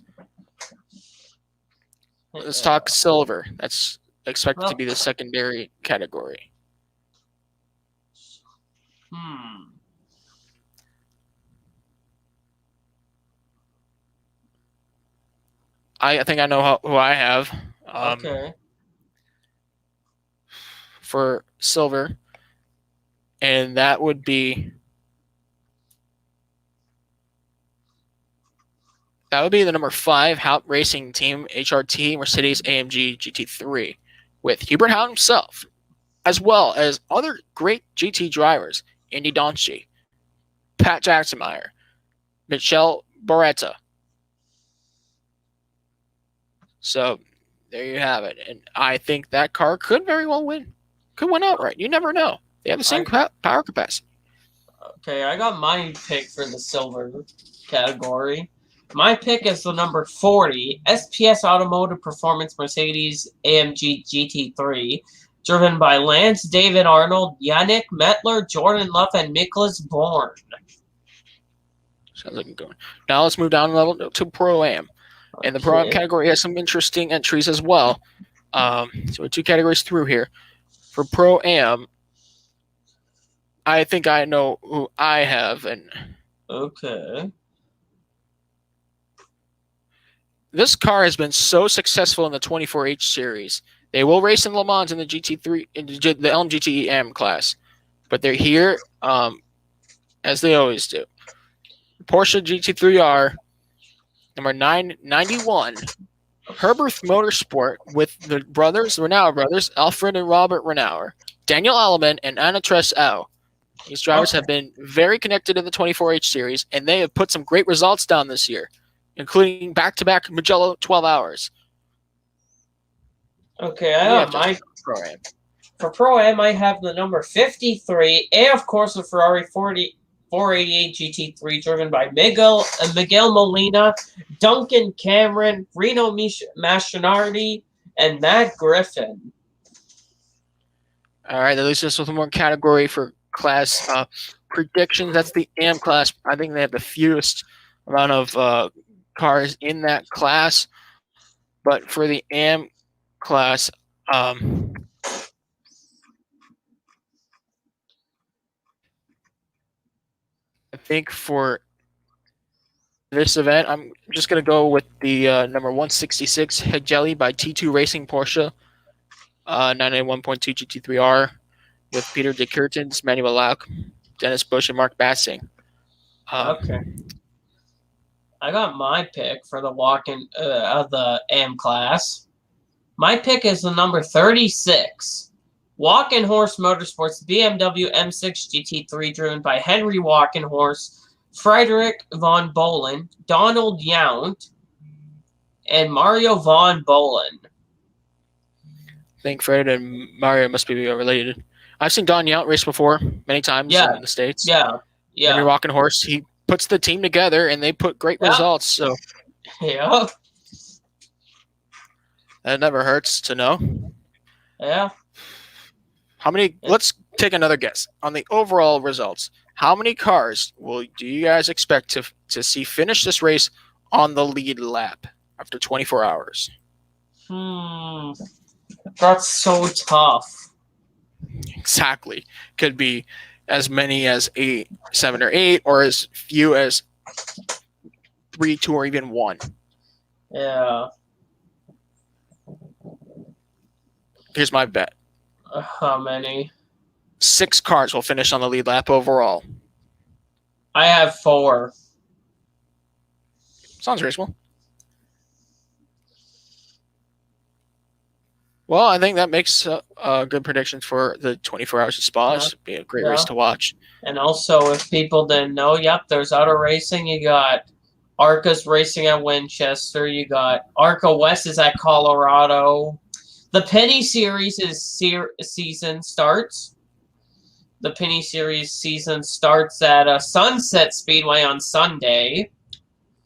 Let's talk silver. That's expected to be the secondary category. I think I know who I have. Okay. For silver, and that would be the number 5 Haupt Racing Team HRT Mercedes AMG GT3 with Hubert Haupt himself, as well as other great GT drivers, Andy Donchi, Pat Jacksonmeyer, Michel Boretta. So there you have it, and I think that car could very well win. Could win outright. You never know. They have the same power capacity. Okay, I got my pick for the silver category. My pick is the number 40 SPS Automotive Performance Mercedes AMG GT3, driven by Lance David Arnold, Yannick Mettler, Jordan Luff, and Nicholas Bourne. Sounds like a good one. Now let's move down level to Pro-Am. And the Pro-Am category has some interesting entries as well. So we're 2 categories through here. For Pro-Am, I think I know who I have. Okay. This car has been so successful in the 24H series. They will race in Le Mans in the GT3, in the LMGTE-EN class, but they're here as they always do. Porsche GT3R, number 991, Herbert Motorsport with the Renauer brothers, Alfred and Robert Renauer, Daniel Alleman, and Anna Tress Au. These drivers have been very connected in the 24H series, and they have put some great results down this year, including back-to-back Mugello 12 hours. Okay, I have my Pro-Am. For Pro-Am, I have the number 53, and of course the Ferrari 488 GT3, driven by Miguel Molina, Duncan Cameron, Reno Machinardi, and Matt Griffin. All right, that leaves us with one more category for class predictions. That's the AM class. I think they have the fewest amount of cars in that class. But for the AM class, I think for this event, I'm just going to go with the number 166 Hegeli by T2 Racing Porsche 991.2 GT3R with Peter de Kurtens, Manuel Lauk, Dennis Bush, and Mark Bassing. Okay. I got my pick for the walk-in of the AM class. My pick is the number 36. Walkenhorst Motorsports BMW M6 GT3, driven by Henry Walkenhorst, Frederick von Bohlen, Donald Yount, and Mario von Bohlen. I think Fred and Mario must be related. I've seen Don Yount race before many times in the States. Yeah. Henry Walkenhorst, he puts the team together, and they put great results. So yeah. That never hurts to know. Yeah. How many? Let's take another guess on the overall results. How many cars do you guys expect to see finish this race on the lead lap after 24 hours? That's so tough. Exactly. Could be as many as 7 or 8, or as few as 3, 2, or even 1. Yeah. Here's my bet. How many? 6 cars will finish on the lead lap overall. I have 4. Sounds reasonable. Well, I think that makes a good prediction for the 24 Hours of Spa. It should be a great race to watch. And also, if people didn't know, there's auto racing. You got ARCA's racing at Winchester. You got ARCA West is at Colorado. The Penny Series season starts. The Penny Series season starts at Sunset Speedway on Sunday.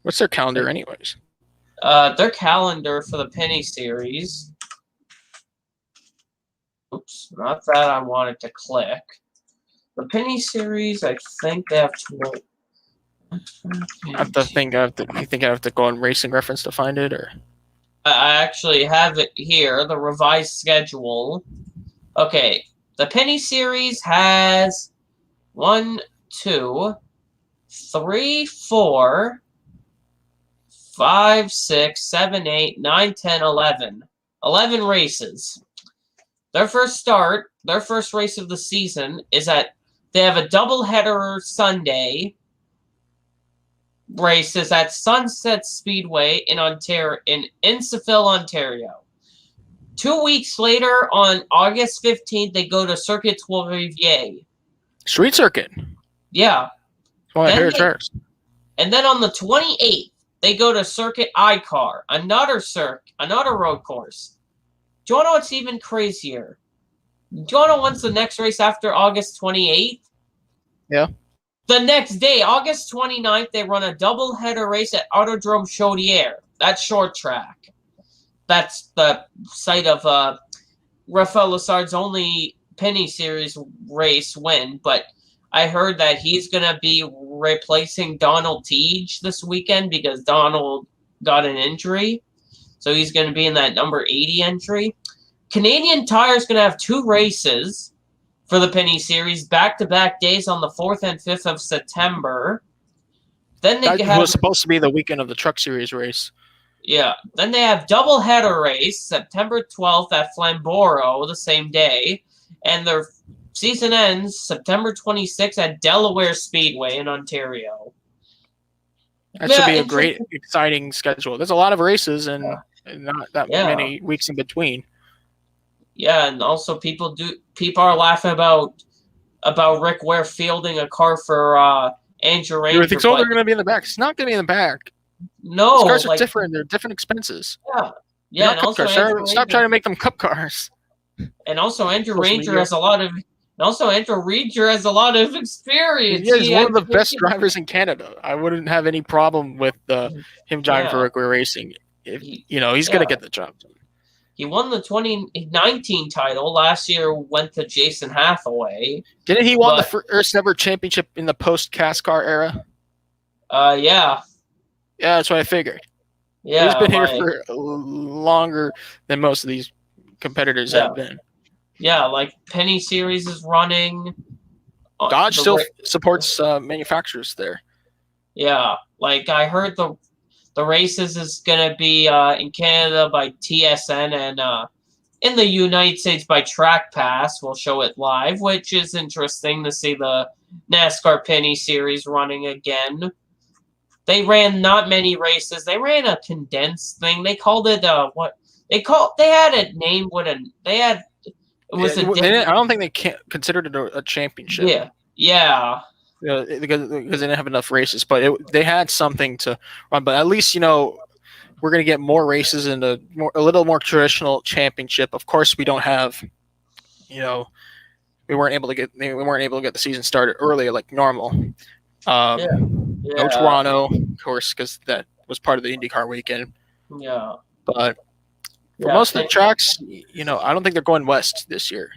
What's their calendar, anyways? Their calendar for the Penny Series. Oops, not that I wanted to click. The Penny Series, I think they have to. I have to think. You think I have to go on Racing Reference to find it, or? I actually have it here. The revised schedule. Okay, the Penny Series has 1, 2, 3, 4, 5, 6, 7, 8, 9, 10, 11. 11 races. Their first race of the season is they have a doubleheader Sunday races at Sunset Speedway in Ontario, in Innisfil, Ontario. 2 weeks later, on August 15th, they go to Circuit Trois-Rivières. Street Circuit. Yeah. Oh, I heard first. And then on the 28th, they go to Circuit ICAR, another road course. Do you want to know what's even crazier? Do you want to know when's the next race after August 28th? Yeah. The next day, August 29th, they run a doubleheader race at Autodrome Chaudière. That's short track. That's the site of Rafael Lessard's only Penny Series race win, but I heard that he's going to be replacing Donald Teague this weekend because Donald got an injury. So he's going to be in that number 80 entry. Canadian Tire is going to have 2 races for the Penny Series, back-to-back days on the 4th and 5th of September. Then that was supposed to be the weekend of the Truck Series race. Yeah. Then they have doubleheader race, September 12th at Flamborough, the same day. And their season ends September 26th at Delaware Speedway in Ontario. That should be a great, exciting schedule. There's a lot of races and not that many weeks in between. Yeah, and also people are laughing about Rick Ware fielding a car for Andrew Ranger. You think so? They're going to be in the back. It's not going to be in the back. No, these cars are different. They're different expenses. Yeah. And also stop trying to make them cup cars. And also Andrew Ranger has a lot of. And also Andrew Ranger has a lot of experience. He is one of the best drivers in Canada. I wouldn't have any problem with him driving for Rick Ware Racing. If he's going to get the job done. He won the 2019 title. Last year went to Jason Hathaway. Didn't he won the first ever championship in the post-CASCAR era? Yeah. Yeah, that's what I figured. Yeah. He's been here for longer than most of these competitors have been. Yeah, like Penny Series is running. Dodge still supports manufacturers there. Yeah, like I heard the races is going to be in Canada by TSN and in the United States by Track Pass. We'll show it live, which is interesting to see the NASCAR Penny Series running again. They ran not many races. They ran a condensed thing. They called it they had it named I don't think they considered it a championship. Yeah. Because they didn't have enough races, but they had something to run. But at least we're going to get more races in a little more traditional championship. Of course, we don't have, we weren't able to get the season started earlier like normal. No Toronto, of course, because that was part of the IndyCar weekend. Yeah, but for most of the tracks, I don't think they're going west this year.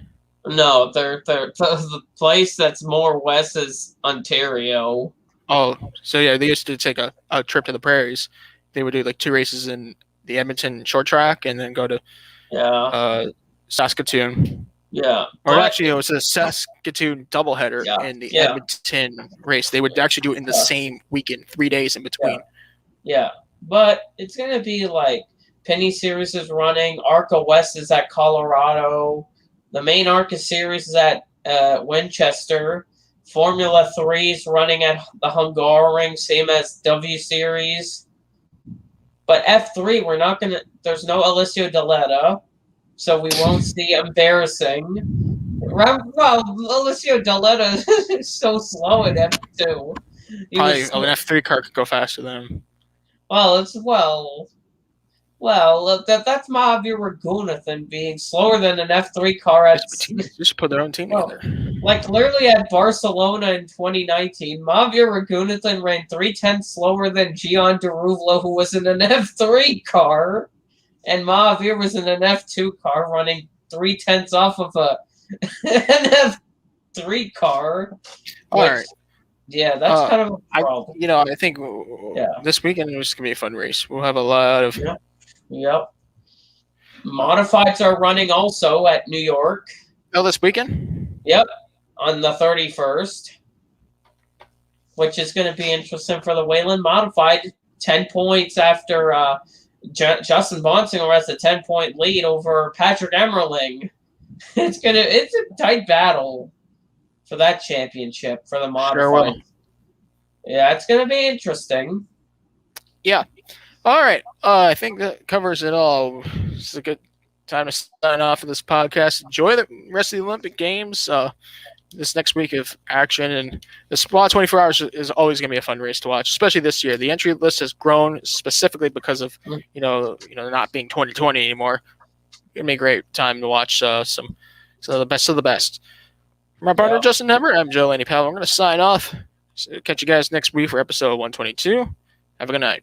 No, they're the place that's more west is Ontario. Oh, so yeah, they used to take a trip to the prairies. They would do like 2 races in the Edmonton short track and then go to Yeah, Saskatoon. yeah, Or but actually, it was a Saskatoon doubleheader in the yeah, Edmonton race. They would actually do it in the same weekend, 3 days in between. yeah. But it's gonna be like Penny Series is running. ARCA West is at Colorado. The main ARCA Series is at Winchester. Formula 3 is running at the Hungarian, same as W Series. But F3, we're not gonna. There's no Alessio Deletta, so we won't see embarrassing. Well, Alessio Deletta is so slow at F2. Probably an F3 car could go faster than him. Well, that's Mahavir Raghunathan being slower than an F3 car at. Just put their own team together. Like literally at Barcelona in 2019, Mahavir Raghunathan ran 0.3 slower than Gian Deruvlo, who was in an F3 car, and Mahavir was in an F2 car running 0.3 off of an F3 car. All right. Yeah, that's kind of a problem. I think this weekend is going to be a fun race. We'll have a lot of... Yep. Modifieds are running also at New York. Oh, this weekend? Yep, on the 31st, which is going to be interesting for the Wayland Modified. 10 points after Justin Bonsinger has a 10-point lead over Patrick Emmerling. It's a tight battle for that championship for the Modified. Sure will. Yeah, it's going to be interesting. Yeah. All right. I think that covers it all. It's a good time to sign off of this podcast. Enjoy the rest of the Olympic Games. This next week of action, and the Spa 24 Hours is always going to be a fun race to watch, especially this year. The entry list has grown specifically because of not being 2020 anymore. It's going to be a great time to watch some of the best of the best. For my partner Justin Nemmer, I'm Joe Laney Powell. I'm going to sign off. So catch you guys next week for episode 122. Have a good night.